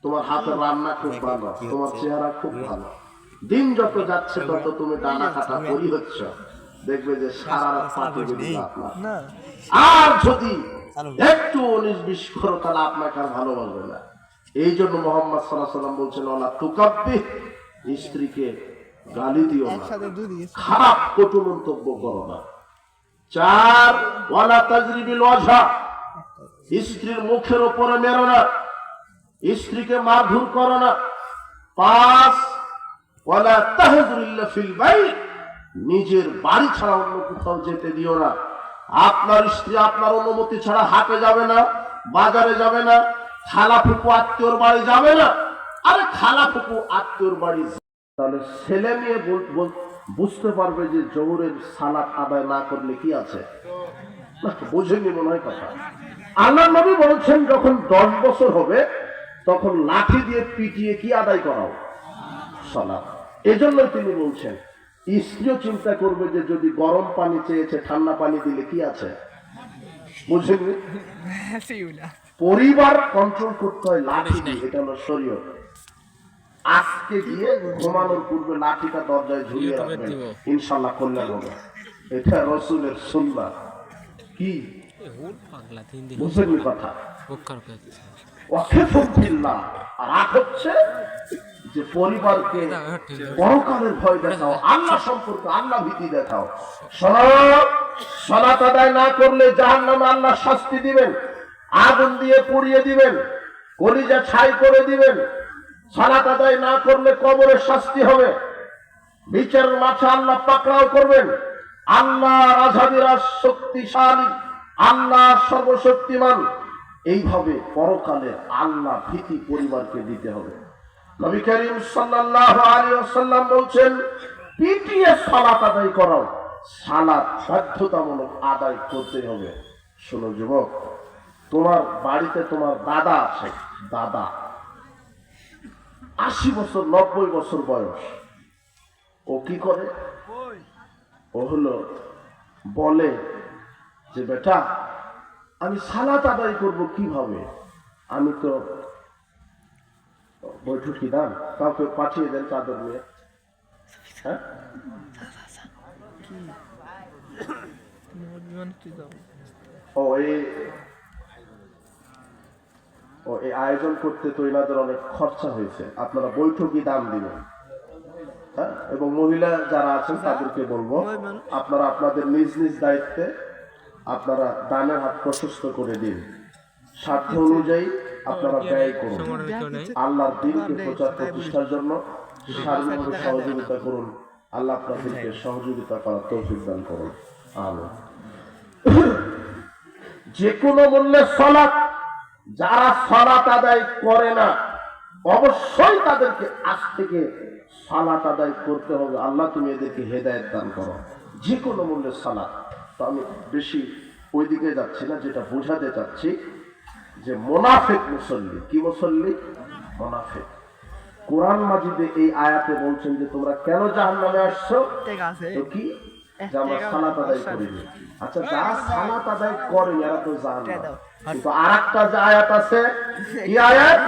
তোমার হাতের রান্না খুব ভালো, তোমার চেহারা খুব ভালো, দিন যত যাচ্ছে তত তুমি ডানা কাটা পরি হচ্ছ, দেখবে যে সারা রাত পাটি বেরিয়ে আপনার। আর যদি একটু 19-20 করো তাহলে আপনাকে আর ভালোবাসবে না। এই জন্য মোহাম্মদ সাল্লাল্লাহু আলাইহি ওয়াসাল্লাম বলছেন ওয়ালা তুকাব্বি, স্ত্রীকে গালি দিও না, খারাপ কটু মন্তব্য করো না। 4 ওয়ালা তাজরিবিল ওয়াজহা, স্ত্রীর মুখের উপরে মেরো না, স্ত্রীকে মারধর করো না। 5 ওয়ালা তাহজুর ইল্লা ফিল বাইত, নিজের বাড়ি ছাড়া অন্য কোথাও যেতে দিও না। আপনার স্ত্রী আপনার অনুমতি ছাড়া হাটে যাবে না, বাজারে যাবে না, খালা ফুপু আত্মীয়র বাড়ি যাবে না। আরে খালা ফুপু আত্মীয়র বাড়ি, তাহলে ছেলে মেয়ে বুঝতে পারবে যে জোহরের সালাত আদায় না করলে কি আছে। বুঝেনি মনে হয় কথা। আল্লাহ নবী বলছেন যখন 10 বছর হবে তখন লাঠি দিয়ে পিটিয়ে কি আদায় করাও, সালাত। এজন্য তিনি বলছেন স্ত্রীও চিন্তা করবে যে যদি গরম পানি চেয়েছে ঠান্ডা পানি দিলে কি আছে। বুঝেননি? পরিবার কন্ট্রোল করতে হয় লাঠি দিয়ে, এটা হলো শরীয়ত। আজকে গিয়ে ঘুমানোর পূর্বে লাঠিটা দরজায় ঝুলিয়ে রাখবেন, ইনশাআল্লাহ কল্যাণ হবে। এটা রাসূলের সুন্নাহ। কি বুঝেননি কথা? আর হচ্ছে যে পরিবারকে পরকালের ভয় দেখাও, আল্লাহ সম্পর্কে আল্লাহ ভীতি দেখাও। সালাত আদায় না করলে জাহান্নামে আল্লাহ শাস্তি দিবেন, আগুন দিয়ে পুড়িয়ে দিবেন, কলিজা ছাই করে দিবেন। সালাত আদায় না করলে কবরের শাস্তি হবে, বিচারের মাঠে আল্লাহ পাকড়াও করবেন। আল্লাহ আযাবেরা শক্তিশালী, আল্লাহ সর্বশক্তিমান। এইভাবে পরকালে আল্লাহ ভীতি পরিবারকে দিতে হবে। নবী করিম সাল্লাল্লাহু আলাইহি ওয়াসাল্লাম বলছেন পিটিয়ে সালাত আদায় করাও, সালাত বাধ্যতামূলক আদায় করতে হবে। শোনো যুবক, তোমার বাড়িতে তোমার দাদা আছে, দাদা 80 বছর 90 বছর বয়স, ও কি করে? ও হলো বলে যে বেটা আমি সালাত আদায় করব কিভাবে, আমি তো বৈঠকি দান, কাউকে পাঠিয়ে দেন চাদর নিয়ে। হ্যাঁ, এই আয়োজন করতে তো এনাদের অনেক খরচা হয়েছে, আপনারা বৈঠকি দান দিবেন। হ্যাঁ, এবং মহিলা যারা আছেন তাদেরকে বলবো আপনারা আপনাদের নিজ নিজ দায়িত্বে আপনারা দানের হাত প্রশস্ত করে দিন, সাধ্য অনুযায়ী আপনারা ব্যয় করুন। আল্লাহর দ্বীনকে প্রচার প্রতিষ্ঠার জন্য সার্বিকভাবে সহযোগিতা করুন। আল্লাহ আপনাদেরকে সহযোগিতা করার তৌফিক দান করুন। আমিন। যে কোনো মূল্যে সালাত, যারা সালাত আদায় করে না অবশ্যই তাদেরকে আজ থেকে সালাত আদায় করতে হবে। আল্লাহ তুমি এদেরকে হেদায়েত দান করো, যে কোনো মূল্যে সালাত। তো আমি বেশি ওই দিকে যাচ্ছি না, যেটা বোঝাতে চাচ্ছি যে মুনাফিক মুসল্লি, কি মুসল্লি? মুনাফিক। কোরআন মাজিদে এই আয়াতে বলছেন যে তোমরা কেন জাহান্নামে আসছো? তো কি যে আমরা সালাত আদায় করিনি। আচ্ছা, যারা সালাত আদায় করে এরা তো জাহান্নাম। কিন্তু আরেকটা যে আয়াত আছে, কি আয়াত?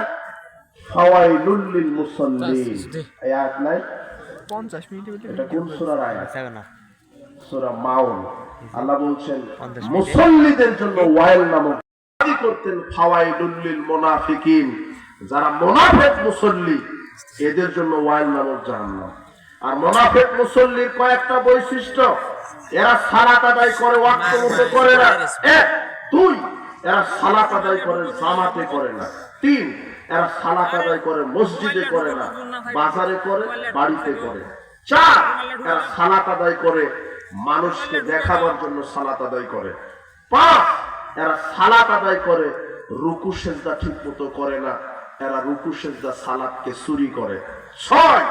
ফাওয়াইলুল লিল মুসাল্লিন। এই আয়াত নাই? 50 মিনিট। এটা কোন সূরার আয়াত? সূরা মাউন। আল্লাহ বলছেন মুসল্লিদের জন্য ওয়াইল নামক করতেন ফাওয়াইলুল লিল মুনাফিকিন, যারা মুনাফিক মুসল্লি এদের জন্য ওয়াইল নামক জাহান্নাম। আর মুনাফিক মুসল্লির কয়েকটা বৈশিষ্ট্য, এরা সালাত আদায় করে ওয়াক্ত মতো করে না। 1 2 এরা সালাত আদায় করে জামাতে করে না। 3 এরা সালাত আদায় করে মসজিদে করে না, বাজারে করে, বাড়িতে করে। 4 এরা সালাত আদায় করে মানুষকে দেখাবার জন্য সালাত আদায় করে। 5 এরা সালাত আদায় করে রুকু সেজদা ঠিক মতো করে না, এরা রুকু সেজদা সালাতকে চুরি করে। 6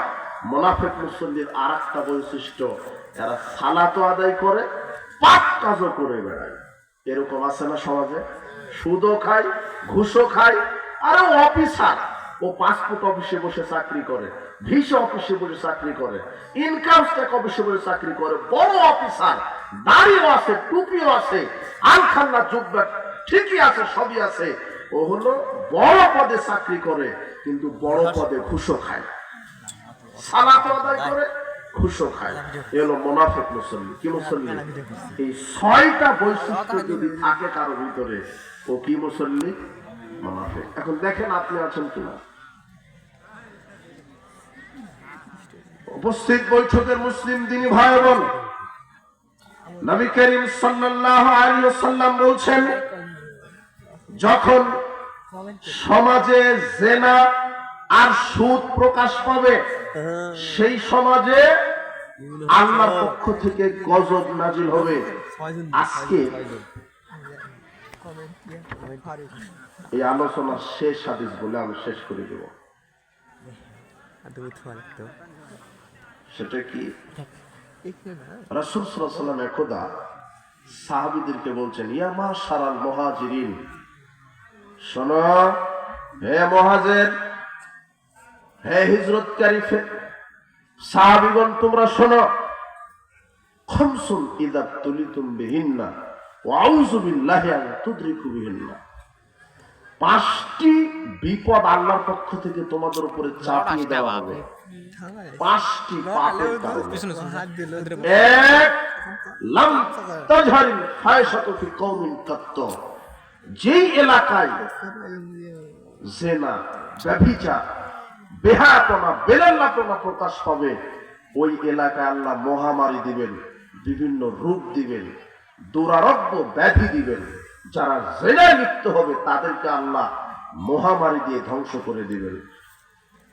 মুনাফিক মুসল্লির আরেকটা বৈশিষ্ট্য, এরা সালাতও আদায় করে পাপ কাজও করে বেড়ায়। এরকম আছে না সমাজে? সুদও খায়, ঘুষও খায়, আরে অফিসার, ও পাসপোর্ট অফিসে বসে চাকরি করে, ভিসা অফিসে বসে চাকরি করে, ইনকাম ট্যাক্স অফিসে বসে চাকরি করে, বড় অফিসার, দাড়িও আছে, টুপিও আছে, আলখাল্লা জুব্বা ঠিকই আছে, সবই আছে। ও হলো বড় পদে চাকরি করে, কিন্তু বড় পদে ঘুষও খায়, সালাত আদায় করে, ঘুষও খায়। এ হলো মুনাফিক মুসল্লি। কি মুসল্লি? এই 6টা বৈশিষ্ট্য যদি থাকে কারো ভিতরে, ও কি মুসল্লি? মুনাফিক। এখন দেখেন আপনি আছেন কিনা। উপস্থিত বৈঠকের মুসলিম দিনী ভাই বোন, নবী করিম সাল্লাল্লাহু আলাইহি ওয়াসাল্লাম বলছেন, যখন সমাজে জেনা আর সুদ প্রকাশ পাবে, সেই সমাজে আল্লাহর পক্ষ থেকে গজব নাজিল হবে। আজকে এই আলোচনা শেষ হাদিস বলে আমি শেষ করে দেব। সেটা কি? রাসূল সাল্লাল্লাহু আলাইহি ওয়াসাল্লাম একদা সাহাবীদেরকে বলছেন, ইয়া মাশারাল মুহাজিরিন, শোনো হে মুহাজির, হে হিজরতকারী সাহাবীগণ, তোমরা শোনো, খামসুন ইযা তুলিতুম বিহিন্না ওয়া আউযু বিল্লাহি আন তুদরিকু বিহিন্না। 5টি বিপদ আল্লাহর পক্ষ থেকে তোমাদের উপরে চাপিয়ে দেওয়া হবে। 5টি পাপের কারণে। 1, লাম তাজহারিল ফায়সাতু ফি কওমিন কাত্ত, যেই এলাকায় জিনা, ব্যভিচার, বেহায়াপনা, বেলাল্লাপনা প্রকাশ পাবে, ওই এলাকায় আল্লাহ মহামারী দিবেন, বিভিন্ন রূপ দিবেন, দুরারোগ্য ব্যাধি দিবেন। যারা জিনায় লিপ্ত হবে তাদেরকে আল্লাহ মহামারী দিয়ে ধ্বংস করে দিবেন।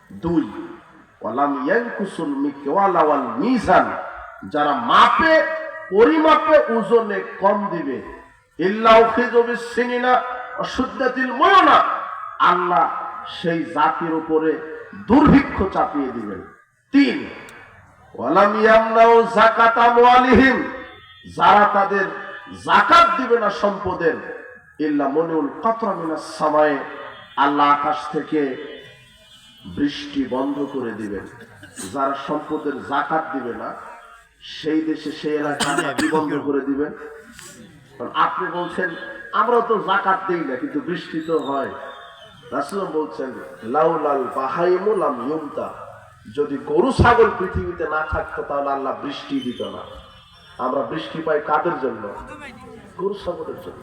2, ওয়ালাম ইয়ানকুসুল মিকওয়ালা ওয়াল মিজান, যারা মাপে পরিমাপে ওজনে কম দিবে, ইল্লা উখিযু বিসসিনিনা ওয়া শুদ্দাতিল মুয়না, আল্লাহ সেই জাতির উপরে দুর্ভিক্ষ চাপিয়ে দিবেন। 3, ওয়ালাম ইয়ামনাউ যাকাত আমওয়ালিহিম, যারা তাদের যাকাত দিবে না সম্পদের, ইল্লা মুনিউল কাতরা মিনাস সামায়ে, আল্লাহ আকাশ থেকে বৃষ্টি বন্ধ করে দিবেন। যারা সম্পদের যাকাত দিবে না, সেই দেশে সেই এলাকায় কি বন্ধ করে দিবেন? আপনি বলছেন আমরা তো যাকাত দেই না, কিন্তু বৃষ্টি তো হয়। রাসূল বলছেন, লাউলাল বাহাইমু লাম ইউমতা, যদি গরু ছাগল পৃথিবীতে না থাকতো তাহলে আল্লাহ বৃষ্টি দিত না। আমরা বৃষ্টি পাই কাদের জন্য? গরু ছাগলের জন্য।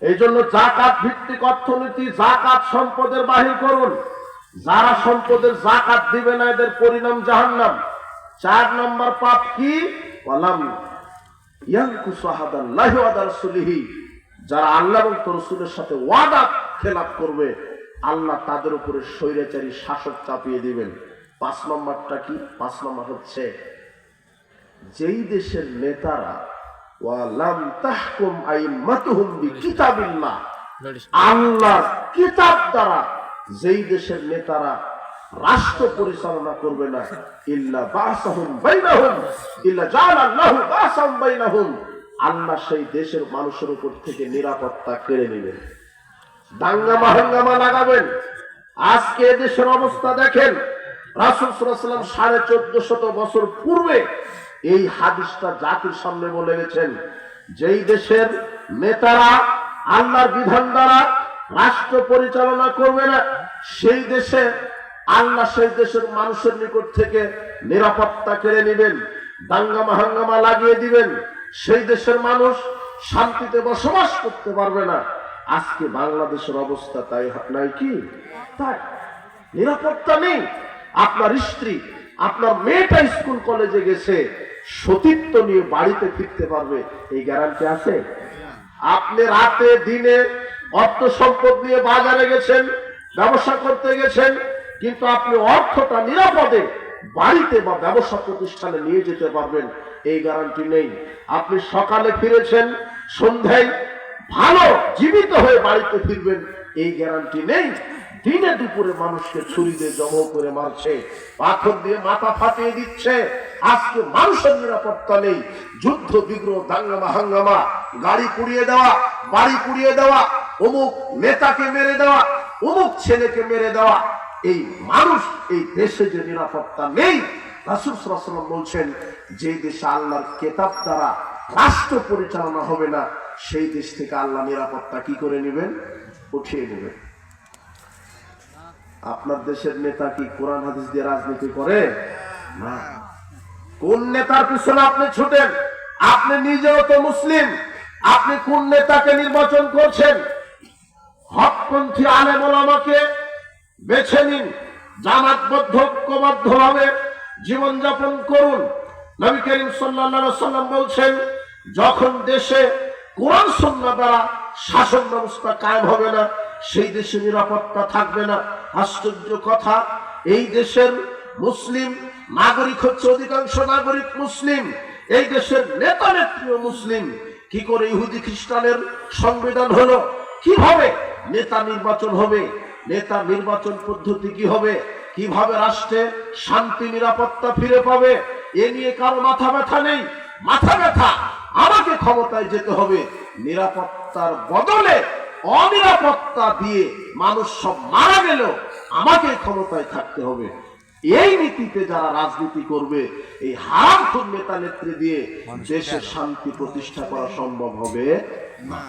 এই জন্য যাকাত ভিত্তিক অর্থনীতি, যাকাত সম্পদের বাহির করুন। যারা সম্পদের যাকাত দিবে না, এদের পরিণাম জাহান্নাম। 4 নম্বর পাপ কি? ওয়ালাম ইয়ানকুসু আহাদাল্লাহি ওয়া রাসূলিহি, যারা আল্লাহ এবং তার রাসূলের সাথে ওয়াদা খেলাপ করবে, আল্লাহ তাদের উপরে স্বৈরাচারী শাসক চাপিয়ে দিবেন। 5 নম্বরটা কি? 5 নম্বর হচ্ছে, যেই দেশের নেতারা ওয়ালাম তাহকুম আইম্মাতুহুম বিকিতাবিল্লাহ, আল্লাহর কিতাব দ্বারা যেই দেশের নেতারা রাষ্ট্র পরিচালনা করবে না, ইল্লা বাসাহুম বাইনাহুম ইল্লা জাআলাল্লাহু বাসাম বাইনাহুম, আল্লাহ সেই দেশের মানুষের উপর থেকে নিরাপত্তা কেড়ে নেবেন। দাঙ্গা মাহাঙ্গামা লাগাবেন। আজকে দেশের অবস্থা দেখেন। রাসূল সাল্লাল্লাহু আলাইহি ওয়াসাল্লাম 1450 বছর পূর্বে এই হাদিসটা জাতির সামনে বলে গেছেন, যেই দেশের নেতারা আল্লাহর বিধান দ্বারা রাষ্ট্র পরিচালনা করবে না, সেই দেশে আল্লাহ সেই দেশের মানুষের নিকট থেকে নিরাপত্তা কেড়ে নেবেন, দাঙ্গা মাহাঙ্গামা লাগিয়ে দিবেন, সেই দেশের মানুষ শান্তিতে বসবাস করতে পারবে না। আজকে বাংলাদেশের অবস্থা তাই নাই কি? তাই নিরাপত্তা নেই। আপনার স্ত্রী, আপনার মেয়েটা স্কুল কলেজে গেছে, সতীত্ব নিয়ে বাড়িতে ফিরতে পারবে, এই গ্যারান্টি আছে? আপনি রাতে দিনে অর্থ সম্পদ নিয়ে বাজারে গেছেন, ব্যবসা করতে গেছেন, কিন্তু আপনি অর্থটা নিরাপদে বাড়িতে বা ব্যবসা প্রতিষ্ঠানে নিয়ে যেতে পারবেন, এই গ্যারান্টি নেই। আপনি সকালে ফিরেছেন, সন্ধ্যায় ভালো জীবিত হয়ে বাড়িতে ফিরবেন, এই গ্যারান্টি নেই। দিনে দুপুরে মানুষকে ছুরি দিয়ে জমা করে মারছে, পাথর দিয়ে মাথা ফাটিয়ে দিচ্ছে। আজকে মানুষের নিরাপত্তা নেই। যুদ্ধ বিগ্রহ, দাঙ্গা হাঙ্গামা, গাড়ি পুড়িয়ে দেওয়া, বাড়ি পুড়িয়ে দেওয়া, অমুক নেতাকে মেরে দেওয়া, অমুক ছেলেকে মেরে দেওয়া, এই মানুষ, এই দেশে যে নিরাপত্তা নেই, রাসূল সাল্লাল্লাহু আলাইহি ওয়াসাল্লাম বলছেন যে দেশে আল্লাহর কিতাব দ্বারা রাষ্ট্র পরিচালনা হবে না, সেই দেশ থেকে আল্লাহ নিরাপত্তা কি করে নেবেন? উঠিয়ে নেবেন। আপনার দেশের নেতা কি কোরআন হাদিস দিয়ে রাজনীতি করে? না। কোন নেতার পিছনে আপনি ছুটেন? আপনি নিজেও তো মুসলিম, আপনি কোন নেতাকে নির্বাচন করছেন? হকপন্থী আলেম ওলামাকে বেছে নিন, জামাতবদ্ধ ঐক্যবদ্ধ ভাবে জীবনযাপন করুন। নবী করিম সাল্লাল্লাহু আলাইহি ওয়াসাল্লাম বলছেন, যখন দেশে কোরআন সুন্নাহ দ্বারা শাসন ব্যবস্থা কায়েম হবে না, সেই দেশে নিরাপত্তা থাকবে না। আশ্চর্য কথা, এই দেশের মুসলিম নাগরিক হচ্ছে অধিকাংশ নাগরিক মুসলিম, এই দেশের নেতা নেত্রীও মুসলিম। কি করে ইহুদি খ্রিস্টানের সংবিধান হলো? কিভাবে নেতা নির্বাচন হবে? নেতা নির্বাচন পদ্ধতি কি হবে? কিভাবে রাষ্ট্রে শান্তি নিরাপত্তা ফিরে পাবে? এ নিয়ে কারো মাথা ব্যথা নেই। মাথা ব্যথা, আমাকে ক্ষমতায় যেতে হবে, নিরাপত্তার বদলে অনিরাপত্তা দিয়ে মানুষ সব মারা গেল, আমাকে ক্ষমতায় থাকতে হবে। এই নীতিতে যারা রাজনীতি করবে, এই হারামখোর নেতা নেত্রী দিয়ে দেশের শান্তি প্রতিষ্ঠা করা সম্ভব হবে না।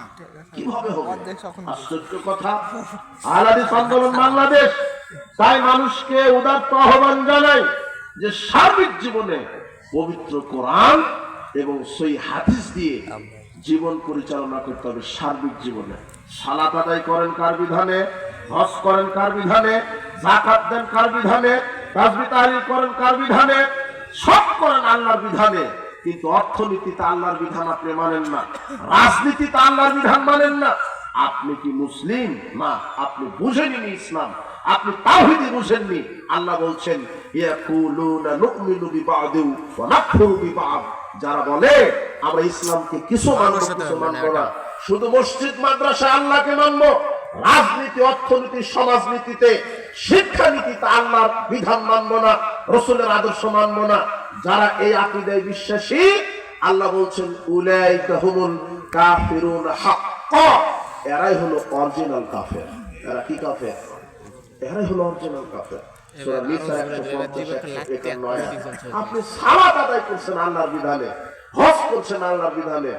কিভাবে হবে? আশ্চর্য কথা। আহলে হাদিস আন্দোলন বাংলাদেশ তাই মানুষকে উদাত্ত আহ্বান জানাই যে সার্বিক জীবনে পবিত্র কোরআন এবং সহিহ হাদিস দিয়ে জীবন পরিচালনা করতে হবে। সার্বিক জীবনে সালাত আদায় করেন কার বিধানে? হজ করেন কার বিধানে? যাকাত দেন কার বিধানে? তাসবিহ তাহলিল করেন কার বিধানে? সব করেন আল্লাহর বিধানে। কিন্তু অর্থনীতিতে আল্লাহর বিধান আপনি মানেন না, রাজনীতিতে আল্লাহর বিধান মানেন না। আপনি কি মুসলিম? না, আপনি বুঝেননি ইসলাম, আপনি তাওহীদ বুঝেননি। আল্লাহ বলছেন, ইয়াকুলুনা নুমিনু বিবাদি ওয়া নাকফুরু বিবাদ, যারা বলে আমরা ইসলামকে কিছু মানব কিছু মানব না, শুধু মসজিদ মাদ্রাসা আল্লাহকে মানব, রাজনীতি অর্থনীতি সমাজনীতিতে শিক্ষানীতিতে আল্লাহর বিধান মানব না, রাসূলের আদর্শ মানব না, যারা এই আকীদায় বিশ্বাসী, আল্লাহ বলছেন উলাইকা হুমুল কাফিরুন হাক্কা, এরাই হলো অরিজিনাল কাফের। এরা কি কাফের? এরাই হলো অরিজিনাল কাফের। সূরা নিসা 150-151। আপনি সালাত আদায় করছেন আল্লাহর বিধানে, হজ করছেন আল্লাহর বিধানে।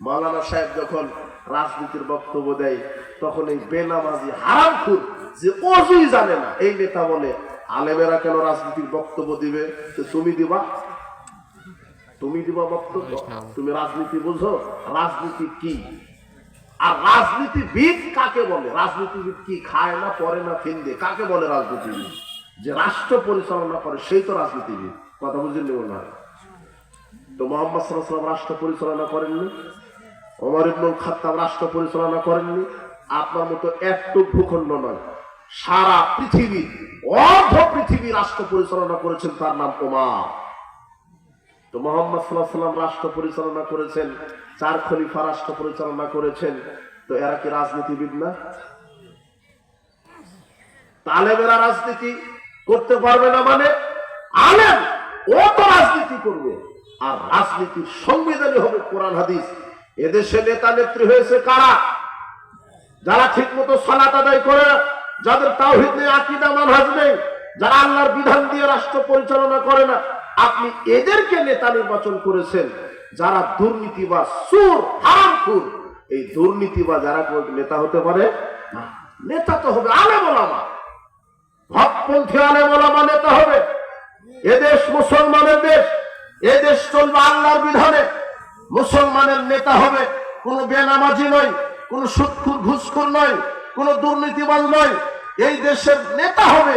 মাওলানা সাহেব যখন রাজনীতির বক্তব্য দেয়, তখন এই বেনামাজি হারামখোর যে ওযুই জানে না, এই নেতা বলে আলেমেরা কেন রাজনীতির বক্তব্য দিবে? তো তুমি দিবা? তুমি দিবা বক্তব্য? তুমি রাজনীতি বুঝো? রাজনীতি কি? আর রাজনীতিবিদ কাকে বলে? রাজনীতিবিদ কি খায় না, পরে না, ফিন্দে? কাকে বলে রাজনীতিবিদ? যে রাষ্ট্র পরিচালনা করে সেই তো রাজনীতিবিদ। কথা বুঝলেন না? তো মুহাম্মদ সাল্লাল্লাহু আলাইহি ওয়াসাল্লাম রাষ্ট্র পরিচালনা করেননি, ওমর ইবনুল খাত্তাব রাষ্ট্র পরিচালনা করেননি। আপনার মতো একটু ভূখণ্ড নয়, সারা পৃথিবী, অর্ধ পৃথিবী রাষ্ট্র পরিচালনা করেছেন, তার নাম ওমর। তো মুহাম্মদ সাল্লাল্লাহু আলাইহি ওয়াসাল্লাম রাষ্ট্র পরিচালনা করেছেন, 4 খলিফা রাষ্ট্র পরিচালনা করেছেন। তো এরা কি রাজনীতিবিদ না? তালেবেরা রাজনীতি করতে পারবে না মানে? আলেম ও তো রাজনীতি করবে, আর রাজনীতির সংবিধানে হবে কোরআন হাদিস। এদেশে নেতা নেত্রী হয়েছে কারা? যারা ঠিক মতো সালাত আদায় করে, যাদের তাওহীদ নেই, আকীদা মানহাজ নেই, যারা আল্লাহর বিধান দিয়ে রাষ্ট্র পরিচালনা করে না। আপনি এদেরকে নেতা নির্বাচন করেছেন, যারা দুর্নীতিবাজ, সুর, হারামখোর। এই দুর্নীতিবাজ যারা নেতা হতে পারে না। নেতা তো হবে আলেম ওলামা, হকপন্থী আলেম ওলামা নেতা হবে। এদেশ মুসলমানের দেশ, এদেশ চলবে আল্লাহর বিধানে। মুসলমানের নেতা হবে কোন বেনামাজি নয়, কোন সুদখোর ঘুষখোর নয়, কোন দুর্নীতিবাজ নয়। এই দেশের নেতা হবে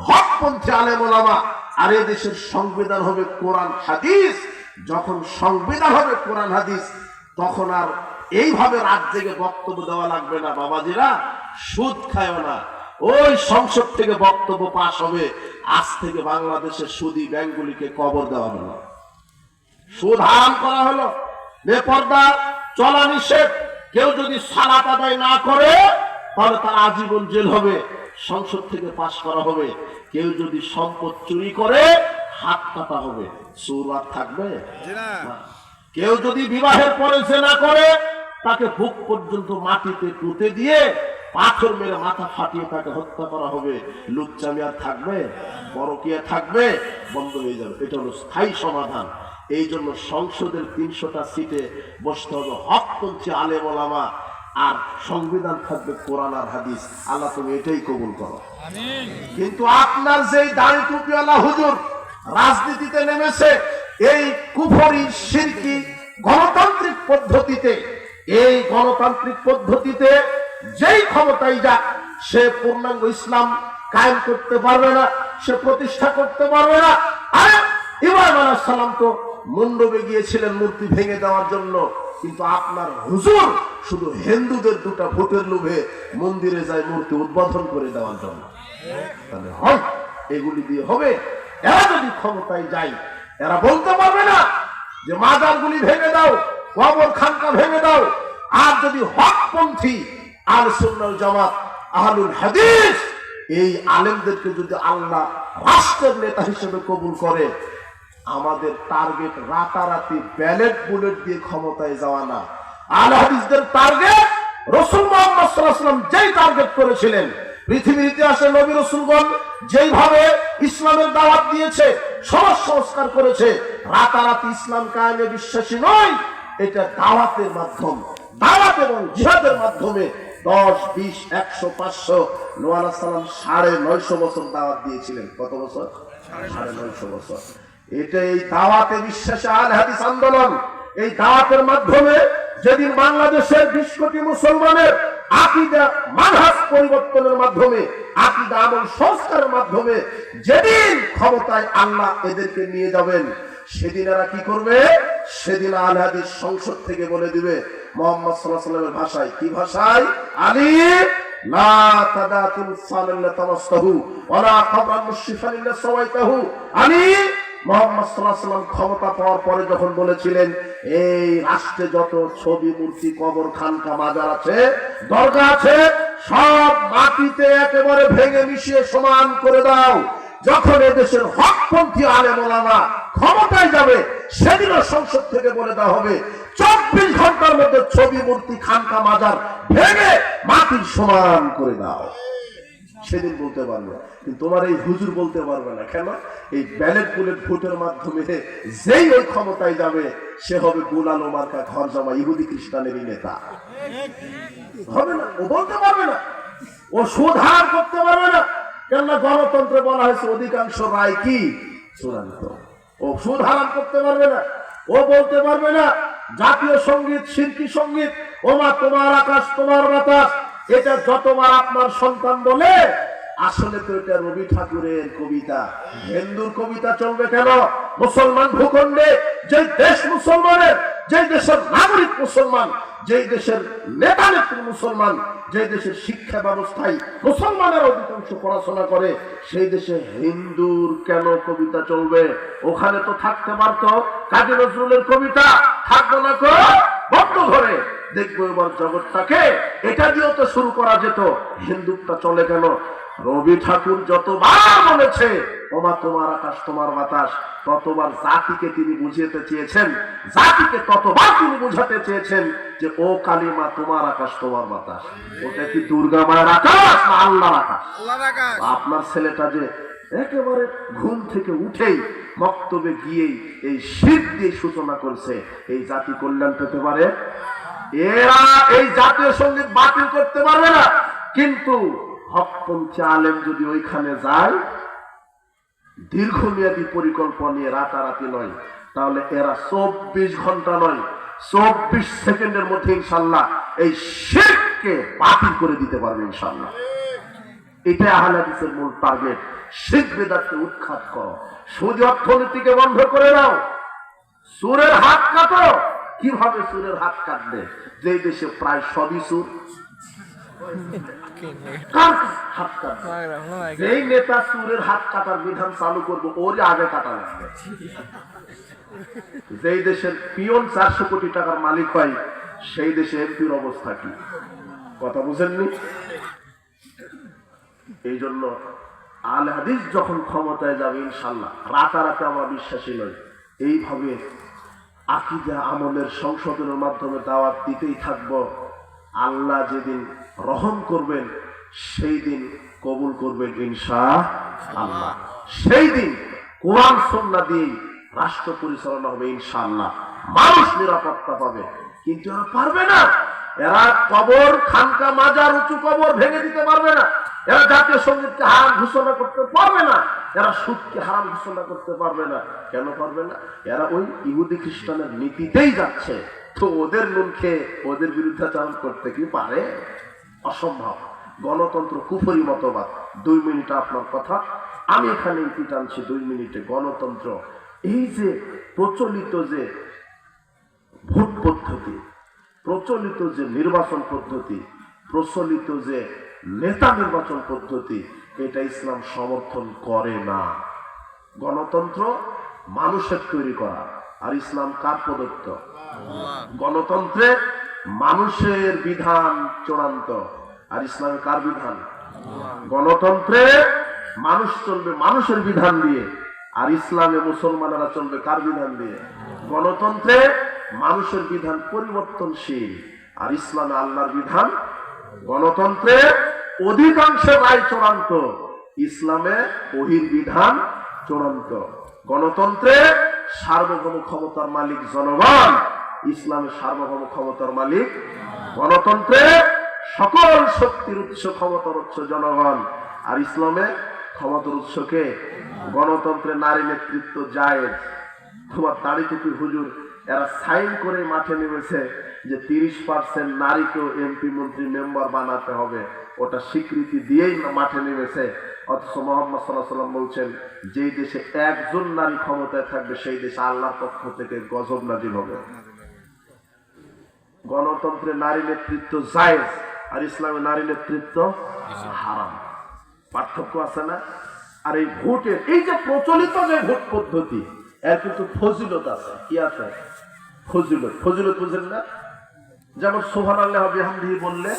হকপন্থী আলেম ওলামা। আর এই দেশের সংবিধান হবে কোরআন হাদিস। যখন সংবিধান হবে কোরআন হাদিস, তখন আর এইভাবে রাত জেগে বক্তব্য দেওয়া লাগবে না। বাবাজিরা, সুদ খায়ও না, ওই সংসদ থেকে বক্তব্য পাশ হবে, আজ থেকে বাংলাদেশের সুদী ব্যাংকগুলিকে কবর দেওয়া হলো, সুদ হারাম করা হলো, বেপরদা চলা নিষেধ। কেউ যদি সালাত আদায় না করে তাহলে তার আজীবন জেল হবে, সংসদ থেকে পাশ করা হবে। কেউ যদি সম্পদ চুরি করে হাত কাটা হবে। সুদ আর থাকবে না। কেউ যদি বিবাহের পরে জেনা করে তাকে বুক পর্যন্ত মাটিতে পুঁতে দিয়ে পাথর মেরে মাথা ফাটিয়ে তাকে হত্যা করা হবে, লুচ্চামি আর থাকবে, পরকীয়া থাকবে, বন্ধ হয়ে যাবে। এটা হলো স্থায়ী সমাধান। এই জন্য সংসদের 300টা সিটে বসতে হবে হকপন্থী আলেম ওলামা, আর সংবিধান থাকবে কোরআন আর হাদিস। আল্লাহ তুমি এটাই কবুল করো। কিন্তু আপনার যেই দাড়ি টুপিওয়ালা হুজুর রাজনীতিতে নেমেছে এই কুফরি শিরকি গণতান্ত্রিক পদ্ধতিতে, এই গণতান্ত্রিক পদ্ধতিতে যেই ক্ষমতায় যাক সে পূর্ণাঙ্গ ইসলাম কায়েম করতে পারবে না, সে প্রতিষ্ঠা করতে পারবে না। আরে ইব্রাহিম আলাইহিস সালাম তো মণ্ডপে গিয়েছিলেন মূর্তি ভেঙে দেওয়ার জন্য, কিন্তু আপনার হুজুর শুধু হিন্দুদের দুটা ভোটের লোভে মন্দিরে যায় মূর্তি উদ্বোধন করে দেওয়ার জন্য। তাহলে হয় এগুলি দিয়ে হবে? এরা যদি ক্ষমতায় যায় এরা বলতে পারবে না যে মাজারগুলি ভেঙে দাও, কবর খানকা ভেঙে দাও। আর যদি হকপন্থী আহলে সুন্নাহ ওয়াল জামাত আহলুল হাদিস এই আলেমদেরকে যদি আল্লাহ রাষ্ট্রের নেতা হিসেবে কবুল করে, আমাদের টার্গেট রাতারাতি ব্যালেট বুলেট দিয়ে ক্ষমতায় যাওয়া না। আহলে হাদিসদের টার্গেট রাসূল মুহাম্মদ সাল্লাল্লাহু আলাইহি ওয়াসাল্লাম যেই টার্গেট করেছিলেন, পৃথিবীর ইতিহাসে নবী রাসূলগণ যেইভাবে ইসলামের দাওয়াত দিয়েছে, সমাজ সংস্কার করেছে, রাতারাতি ইসলাম কায়েমে বিশ্বাসী নয়। এটা দাওয়াতের মাধ্যম, দাওয়াত এবং জিহাদের মাধ্যমে 10, 20, 100, 500 নূহ আলাইহিস সালাম 950 বছর দাওয়াত দিয়েছিলেন। কত বছর? 950 বছর। এটা এই দাওয়াতে বিশ্বাসী আহলে হাদিস আন্দোলন। এই দাওয়াতের মাধ্যমে যেদিন বাংলাদেশের 20 কোটি মুসলমানের আকীদা মানহাজ পরিবর্তনের মাধ্যমে, আকীদা আমল সংস্কারের মাধ্যমে যেদিন ক্ষমতায় আল্লাহ এদেরকে নিয়ে যাবেন, সেদিন এরা কি করবে? সেদিন আহলে হাদিস সংসদ থেকে বলে দিবে মুহাম্মদ সাল্লাল্লাহু আলাইহি ওয়াসাল্লামের ভাষায়, কি ভাষায়? আলিফ লা তাদাতুল সালাল্লা তামাসতাহু ওয়ালা কবরান মুশরিফান ইল্লা সাওয়াইতাহু। আলিফ মুহাম্মদ সাল্লাল্লাহু আলাইহি ওয়াসাল্লাম ক্ষমতা পাওয়ার পরে যখন বলেছিলেন এই রাষ্ট্রে যত ছবি, মূর্তি, কবর, খানকা, মাজার আছে, দরগা আছে, সব মাটিতে একেবারে ভেঙে মিশিয়ে সমান করে দাও। যখন এদেশের হকপন্থী আলেম ওলামা ক্ষমতায় যাবে, সেদিনও সংসদ থেকে বলে দেওয়া হবে 24 ঘন্টার মধ্যে ছবি, মূর্তি, খানকা, মাজার ভেঙে মাটির সমান করে দাও। সেদিন বলতে পারবে, কিন্তু তোমার এই হুজুর বলতে পারবে না। কেন? এই ব্যালেট বুলেট ভোটের মাধ্যমে যেই ওই ক্ষমতায় যাবে সে হবে গোলালো মার্কা ঘর জমা ইহুদি খ্রিস্টানেরই নেতা। হবে না, ও বলতে পারবে না, ও সুধার করতে পারবে না। কেননা গণতন্ত্রে বলা হয়েছে অধিকাংশ রায় কি চূড়ান্ত। ও সুদ হারাম করতে পারবে না, ও বলতে পারবে না জাতীয় সঙ্গীত, শিরকি সঙ্গীত, ওমা তোমার আকাশ তোমার বাতাস, এটা যতবার আপনার সন্তান বলে, আসলে তো এটা রবি ঠাকুরের কবিতা। হিন্দুর কবিতা চলবে কেন? মুসলমান ভূখণ্ডে যে দেশ মুসলমানের, যে দেশের নাগরিক মুসলমান, যে দেশের নেতা নেত্রী মুসলমান, যে দেশের শিক্ষা ব্যবস্থায় মুসলমানের অধিকাংশ পড়াশোনা করে, সেই দেশে হিন্দুর কেন কবিতা চলবে? ওখানে তো থাকতে পারতো কাজী নজরুলের কবিতা, থাকতো না তো বন্ধ ধরে দেখবো এবার জগৎটাকে এটা দিয়েও তো শুরু করা যেত। হিন্দুত্বটা চলে কেন? রবি ঠাকুর যতবার বলেছে ওমা তোমার আকাশ তোমার বাতাস, ততবার জাতিকে তিনি বুঝিয়ে চেয়েছেন, জাতিকে ততবার তিনি বুঝাতে চেয়েছেন যে ও কালিমা তোমার আকাশ তোমার বাতাস, ওটা কি দুর্গা মায়ের আকাশ না আল্লাহর আকাশ? আপনার ছেলেটা যে একেবারে ঘুম থেকে উঠেই বক্তব্যে গিয়েই এই শিরক দিয়ে সূচনা করছে, এই জাতি কল্যাণ পেতে পারে? এরা এই জাতীয় সঙ্গীত বাতিল করতে পারবে না। কিন্তু হকপন্থী আলেম যদি ওইখানে যায়, দীর্ঘমেয়াদী পরিকল্পনা নিয়ে, রাতারাতি নয়, তাহলে এরা 24 ঘন্টা নয় 24 সেকেন্ডের মধ্যে ইনশাল্লাহ এই শিরককে বাতিল করে দিতে পারবে ইনশাল্লাহ। এটা আহলে হাদিসের মূল টার্গেট। শিরক বিদআতকে উৎখাত করো, সুদ অর্থনীতিকে বন্ধ করে দাও, সুরের হাত কাটো। কিভাবে সুরের হাত কাটবে? যে দেশে প্রায় সবই সুর, কার হাত কাটবে? যেই নেতা সুরের হাত কাটার বিধান চালু করবো ওর আগে কাটা লাগবে। যেই দেশের পিয়ন 400 কোটি টাকার মালিক হয়, সেই দেশে এমপির অবস্থা কি? কথা বুঝেননি? এই জন্য আহলে হাদিস যখন ক্ষমতায় যাবে ইনশাল্লাহ, রাতারাতি আমরা বিশ্বাসী নই, এইভাবে আকীদা আমলের সংশোধনের মাধ্যমে দাওয়াত দিতেই থাকবো। আল্লাহ যেদিন রহম করবেন সেই দিন কবুল করবেন ইনশাআল্লাহ। সেই দিন কোরআন সুন্নাহ দিয়ে রাষ্ট্র পরিচালনা হবে ইনশাআল্লাহ, মানুষ নিরাপত্তা পাবে। কিন্তু এরা পারবে না, এরা কবর, খানকা, মাজার, উঁচু কবর ভেঙে দিতে পারবে না, এরা জাতীয় সঙ্গীতকে হারাম ঘোষণা করতে পারবে না, এরা সুদকে হারাম ঘোষণা করতে পারবে না। কেন পারবে না? এরা ওই ইহুদি খ্রিস্টানের নীতিতেই যাচ্ছে। তো ওদের নুন খেয়ে ওদের বিরুদ্ধাচরণ করতে কি পারে? অসম্ভব। গণতন্ত্র কুফরি মতবাদ। 2 মিনিট আপনার কথা, আমি এখানে ইতি টানছি 2 মিনিটে। গণতন্ত্র, এই যে প্রচলিত যে ভোট পদ্ধতি, প্রচলিত যে নির্বাচন পদ্ধতি, প্রচলিত যে নেতা নির্বাচন পদ্ধতি, এটা ইসলাম সমর্থন করে না। গণতন্ত্র মানুষের তৈরি করা, আর ইসলাম কার প্রদত্ত? গণতন্ত্রে মানুষের বিধান চূড়ান্ত, আর ইসলামে কার বিধান? গণতন্ত্রে মানুষ চলবে মানুষের বিধান দিয়ে, আর ইসলামে মুসলমানেরা চলবে কার বিধান দিয়ে? গণতন্ত্রে মানুষের বিধান পরিবর্তনশীল, আর ইসলামে আল্লাহর বিধান। গণতন্ত্রে অধিকাংশের রায় চূড়ান্ত, ইসলামে ওহির বিধান চূড়ান্ত। গণতন্ত্রে সার্বভৌম ক্ষমতার মালিক জনগণ, ইসলামে সার্বভৌম ক্ষমতার মালিক। গণতন্ত্রে সকল শক্তির উৎস, ক্ষমতার উৎস জনগণ, আর ইসলামে ক্ষমতার উৎসকে। গণতন্ত্রে নারী নেতৃত্ব জায়েজ। তোমার দাড়ি টুপি হুজুর এরা সাইন করে মাঠে নেমেছে যে 30% নারীকেও এমপি, মন্ত্রী, মেম্বার বানাতে হবে, ওটা স্বীকৃতি দিয়েই মাঠে নেমেছে। অথচ মুহাম্মদ সাল্লাল্লাহু আলাইহি ওয়াসাল্লাম বলছেন, যেই দেশে একজন নারী ক্ষমতায় থাকবে সেই দেশে আল্লাহর পক্ষ থেকে গজব নাজিল হবে। গণতন্ত্রে নারী নেতৃত্ব জায়েজ, আর ইসলামে নারী নেতৃত্ব হারাম। পার্থক্য আছে না? আর এই ভোটের, এই যে প্রচলিত যে ভোট পদ্ধতি, এর কিন্তু ফজিলত আছে। কি আছে? ফজিলত। ফজিলত বুঝেন না? যেমন সুবহানাল্লাহ ওয়া বিহামদিহি বললে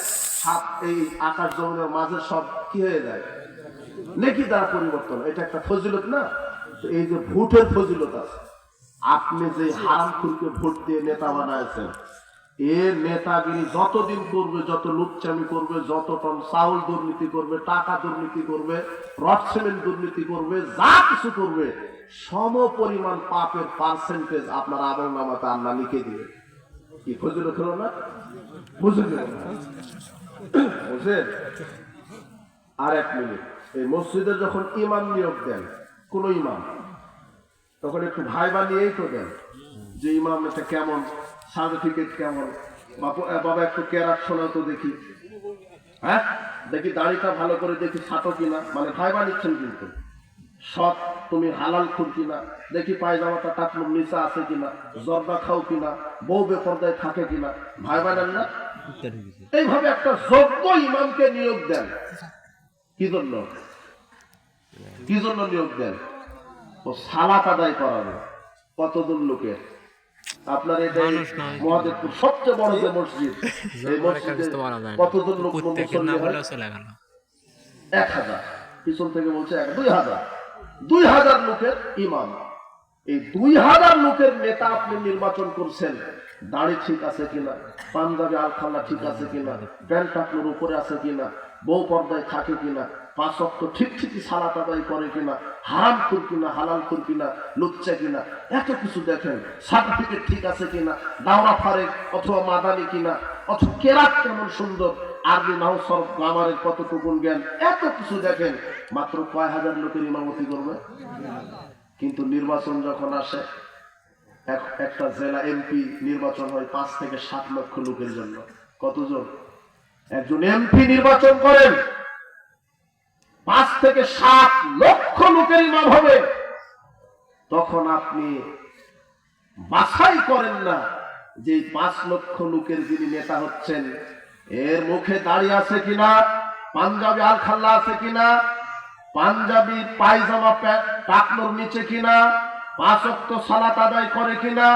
সাত এই আকাশ জমিনের মাঝে সব কি হয়ে যায়? নেকি দ্বারা পরিবর্তন। এটা একটা ফজিলত না? তো এই যে ভোটের ফজিলত আছে। আপনি যে হারামখোরকে ভোট দিয়ে নেতা বানাইছেন, এর নেতাগিরি যতদিন করবে, যত লুচ্চামি করবে, যত টন চাউল দুর্নীতি করবে, টাকা দুর্নীতি করবে, রড সিমেন্ট দুর্নীতি করবে, যা কিছু করবে, সম পরিমাণ পাপের পার্সেন্টেজ আপনার আমল নামাতে আল্লাহ লিখে দিবে। কি ফজিলত হলো না? বুঝলেন? বুঝলেন? আর 1 মিনিট, এই মসজিদে যখন ইমাম নিয়োগ দেন, কোন ইমাম, তখন একটু ভাইবা নিয়েই তো দেন যে ইমাম এটা কেমন, সার্টিফিকেট কেমন, বাবা একটু কেরাত শোনাও তো দেখি, হ্যাঁ দেখি দাড়িটা ভালো করে দেখি ছাটো কিনা, মানে ভাইবা নিচ্ছেন কিন্তু। সৎ, তুমি হালাল খুর কিনা, দেখি পায়জামাটা টাকলুর নিচে আছে কিনা, জর্দা খাও কিনা, বউ বেপরদায় থাকে কিনা, ভাইবা নেন না? এইভাবে একটা যোগ্য ইমামকে নিয়োগ দেন। কি জন্য? কি জন্য নিয়োগ দেন? ও সালাত আদায় করাবে। কতজন লোকের? আপনার এই মহাদেবপুর সবচেয়ে বড় যে মসজিদ, এই মসজিদে কতজন লোক মুসল্লি হয়? 1000। পিছন থেকে বলছে 2000। 2000 লোকের ইমাম। এই 2000 লোকের নেতা আপনি নির্বাচন করছেন। দাড়ি ঠিক আছে কিনা, পাঞ্জাবি আলখাল্লা ঠিক আছে কিনা, প্যান্ট টাকলোর উপরে আছে কিনা, বউ পর্দায় থাকে কিনা, 5 ওয়াক্ত ঠিক ঠিকই সালাত আদায় করে কিনা, হারাম খুর কিনা, হালাল খুর কিনা, লুচ্চা কিনা, এত কিছু দেখেন। সার্টিফিকেট ঠিক আছে কিনা, দাওরা ফারেক অথবা মাদানি কিনা, অথবা কেরাত কেমন সুন্দর, আরবি নাহু সরফ গ্রামারের কতটুকু জ্ঞান, এত কিছু দেখেন। মাত্র কয় হাজার লোকের ইমামতি করবে? কিন্তু নির্বাচন যখন আসে, একটা জেলা এমপি নির্বাচন হয় 5 থেকে 7 লক্ষ লোকের জন্য। কতজন? একজন এমপি নির্বাচন করেন, 5 থেকে 7 লক্ষ লোকের ইমাম হবে। তখন আপনি বাছাই করেন না যে 5 লক্ষ লোকের যিনি নেতা হচ্ছেন, এর মুখে দাড়ি আছে কিনা, পাঞ্জাবি আলখাল্লা আছে কিনা, পাঞ্জাবি পায়জামা টাকলোর নিচে কিনা, 5 ওয়াক্ত সালাত আদায় করে কিনা,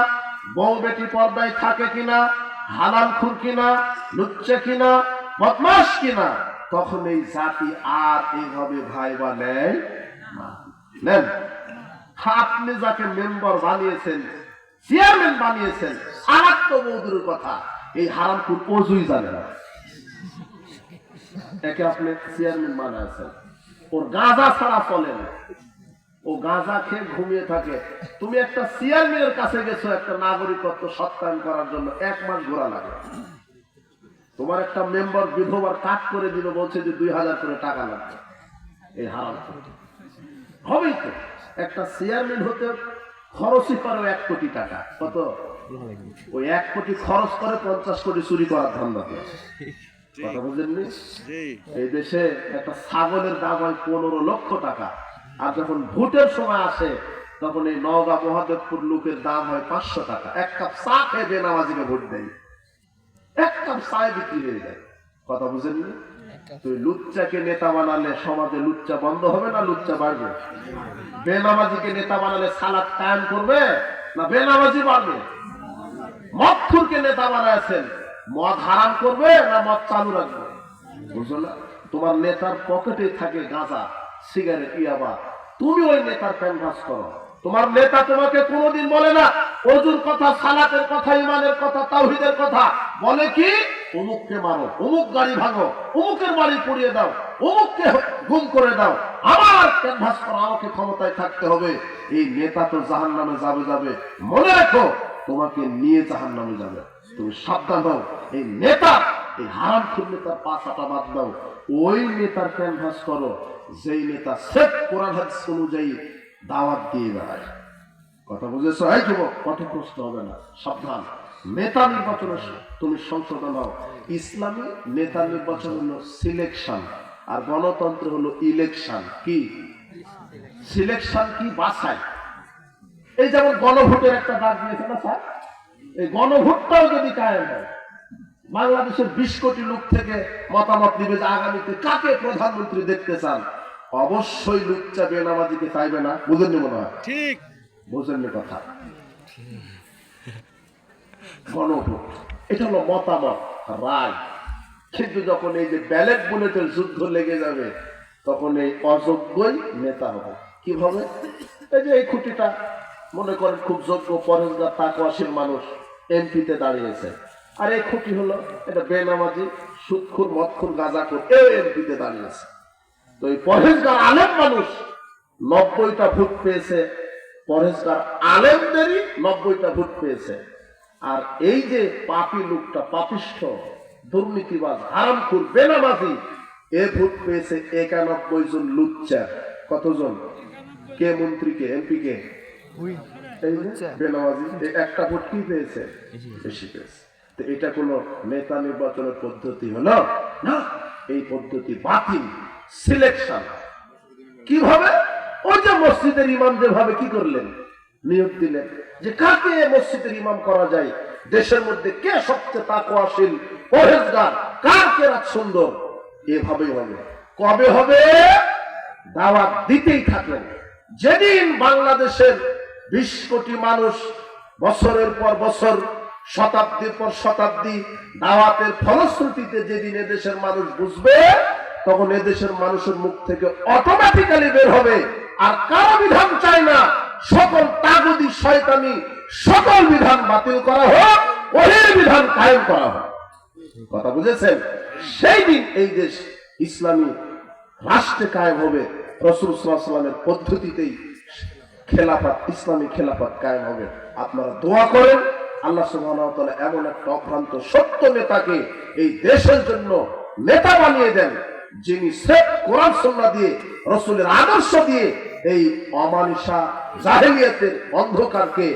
বউ বেটি পর্দায় থাকে কিনা, হালাল খুর কিনা, লুচ্চা কিনা, বদমাশ কিনা। তখন এই জাতি আর এইভাবে ভাইবা নেয় নেন। আপনি যাকে মেম্বার বানিয়েছেন, চেয়ারম্যান বানিয়েছেন, সালাত তো বৌদুরের কথা, এই হারামখোর ওযুই জানে না। একে আপনি চেয়ারম্যান বানাইছেন, ওর গাঁজা ছাড়া চলে না, ও গাঁজা খেয়ে ঘুমিয়ে থাকে। তুমি একটা চেয়ারম্যানের কাছে গেছো একটা নাগরিকত্ব সত্যায়ন করার জন্য, 1 মাস ঘোরা লাগে। তোমার একটা মেম্বার বিধবার কাট করে দিল, বলছে যে 2000 করে টাকা লাগবে। এই হারাম হবেই তো। একটা চেয়ারম্যান হতে খরচই করে 1 কোটি টাকা। কত? ওই 1 কোটি খরচ করে 50 কোটি চুরি করার ধান্দা। কথা বুঝেননি? এই দেশে একটা ছাগলের দাম হয় 15 লক্ষ টাকা। আর যখন ভোটের সময় আসে তখন এই নওগাঁ মহাদেবপুর লোকের দাম হয় 500 টাকা। 1 কাপ চা খেয়ে বেনামাজিকে ভোট দেয়, 1 কাপ চায় বিক্রি হয়ে যায়। কথা বুঝেননি? তুই লুচ্চাকে নেতা বানালে সমাজে লুচ্চা বন্ধ হবে না লুচ্চা বাড়বে? বেনামাজিকে নেতা বানালে সালাত কায়েম করবে না বেনামাজি বাড়বে? মদখুরকে নেতা বানাইছেন, মদ হারাম করবে না মদ চালু রাখবে? বুঝলো না? তোমার নেতার পকেটে থাকে গাঁজা, সিগারেট, ইয়াবা, তুমি ওই নেতার ক্যানভাস করো। তোমার নেতা তোমাকে কোনোদিন বলে না ওযুর কথা, সালাতের কথা, ইমানের কথা, তাওহীদের কথা। বলে কি? অমুককে মারো, অমুক গাড়ি ভাঙো, অমুকের বাড়ি পুড়িয়ে দাও, অমুককে গুম করে দাও, আমার ক্যানভাস করো, আমাকে ক্ষমতায় থাকতে হবে। এই নেতা তো জাহান্নামে যাবে যাবে। মনে রাখো, তোমাকে নিয়ে জাহান্নামে যাবে। তুমি সাবধান হও। এই নেতা, এই হারামখোর নেতার পা চাটা বাদ দাও। ওই নেতার ক্যানভাস করো যেই নেতা সেফ কোরআন হাদিস অনুযায়ী দাওয়াত দিয়ে বেড়ায়। কথা বুঝেছো? এই যুবক, পথভ্রষ্ট হবে না, সাবধান। নেতা নির্বাচনে তুমি সংশোধন হও। ইসলামী নেতা নির্বাচন হলো সিলেকশন, আর গণতন্ত্র হলো ইলেকশন। কি সিলেকশন? কি বাছাই। এই যেমন গণভোটের একটা ডাক দিয়েছে না স্যার, এই গণভোটটাও যদি কায়েম হয়, বাংলাদেশের 20 কোটি লোক থেকে মতামত দিবে যে আগামীতে কাকে প্রধানমন্ত্রী দেখতে চান। অবশ্যই লুচ্চা বেনামাজিকে চাইবে না। বুঝেননি মনে হয়? ঠিক বুঝেননি কথা? গণভোট এটা হলো মতামত, রায়। কিন্তু যখন এই যে ব্যালট বুলেটের যুদ্ধ লেগে যাবে, তখন এই অযোগ্যই নেতা হবে। কিভাবে? এই যে এই খুঁটিটা মনে করেন খুব যোগ্য পরেশগার তাকওয়াশীল মানুষ এমপিতে দাঁড়িয়েছে, আর এই খুঁটি হলো এটা বেনামাজি, সুদখোর, মদখোর, গাঁজাখোর, এই এমপিতে দাঁড়িয়েছে। তো এই পরেশগার আলেম মানুষ 90টা ভোট পেয়েছে, পরেশগার আলেমদেরই 90টা ভোট পেয়েছে। আর এই যে পাপী লোকটা, পাপিষ্ঠ, দুর্নীতিবাজ, হারামখোর, বেনামাজি, এ ভোট পেয়েছে 91 জন লুচ্চা। কতজন? কে মন্ত্রী, কে এমপি, কে বেনামাজি। একটা ভোট কি পেয়েছে? বেশি পেয়েছে। তো এটা কোন নেতা নির্বাচনের পদ্ধতি হলো না। এই পদ্ধতি বাতিল। সিলেকশন কিভাবে? ওই যে মসজিদের ইমাম যেভাবে কি করলেন, নিয়োগ দিলেন যে কাকে মসজিদের ইমাম করা যায়, দেশের মধ্যে কে সবচেয়ে তাকওয়াশীল, পরেশগার, কার কেরাত সুন্দর, এভাবেই হবে। কবে হবে? দাওয়াত দিতেই থাকলেন। যেদিন বাংলাদেশের 20 কোটি মানুষ বছরের পর বছর, শতাব্দীর পর শতাব্দী দাওয়াতের ফলশ্রুতিতে যেদিন এদেশের মানুষ বুঝবে, তখন এদেশের মানুষের মুখ থেকে অটোমেটিক্যালি বের হবে, আর কারো বিধান চাই না, সকল তাগুতি শয়তানি সকল বিধান বাতিল করা হোক, ওহির বিধান কায়েম করা হোক। কথা বুঝেছেন? সেই দিন এই দেশ ইসলামী রাষ্ট্রে কায়েম হবে। রাসূল সাল্লাল্লাহু আলাইহি ওয়াসাল্লামের পদ্ধতিতেই খেলাফত, ইসলামী খেলাফত কায়েম হবে। আপনারা দোয়া করেন আল্লাহ সুবহানাহু ওয়া তাআলা এমন একটা অভ্রান্ত সত্য নেতাকে এই দেশের জন্য নেতা বানিয়ে দেন, যিনি স্রেফ কোরআন সুন্নাহ দিয়ে, রাসূলের আদর্শ দিয়ে এই অমানিসা জাহেলিয়াতের অন্ধকারকে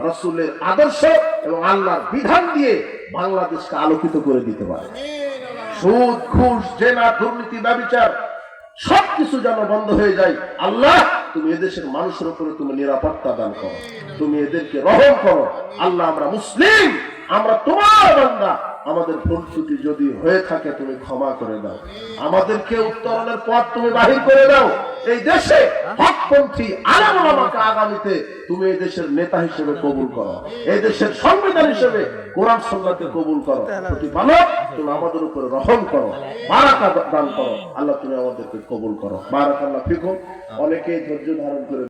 রাসূলের আদর্শ এবং আল্লাহর বিধান দিয়ে বাংলাদেশকে আলোকিত করে দিতে পারে। সুদ, ঘুষ, জেনা, দুর্নীতি, ব্যভিচার সবকিছু যেন বন্ধ হয়ে যায়। আল্লাহ, তুমি এদেশের মানুষের উপরে তুমি নিরাপত্তা দান করো, তুমি এদেরকে রহম করো। আল্লাহ, আমরা মুসলিম, আমরা তোমার বান্দা, আমাদের ভুল ত্রুটি যদি হয়ে থাকে তুমি ক্ষমা করে দাও, আমাদেরকে উত্তরণের পথ তুমি বাহির করে দাও। এই দেশে হকপন্থী আলেম ওলামাকে আগামীতে তুমি এই দেশের নেতা হিসেবে কবুল করো, এই দেশের সংবিধান হিসেবে কোরআন সুন্নাহকে কবুল করো। প্রতিপালক, তুমি আমাদের উপরে রহম করো, বারাকা দান করো। আল্লাহ, তুমি আমাদেরকে কবুল করো। বারাকাল্লাহু ফিকুম। অনেকেই ধৈর্য ধারণ করে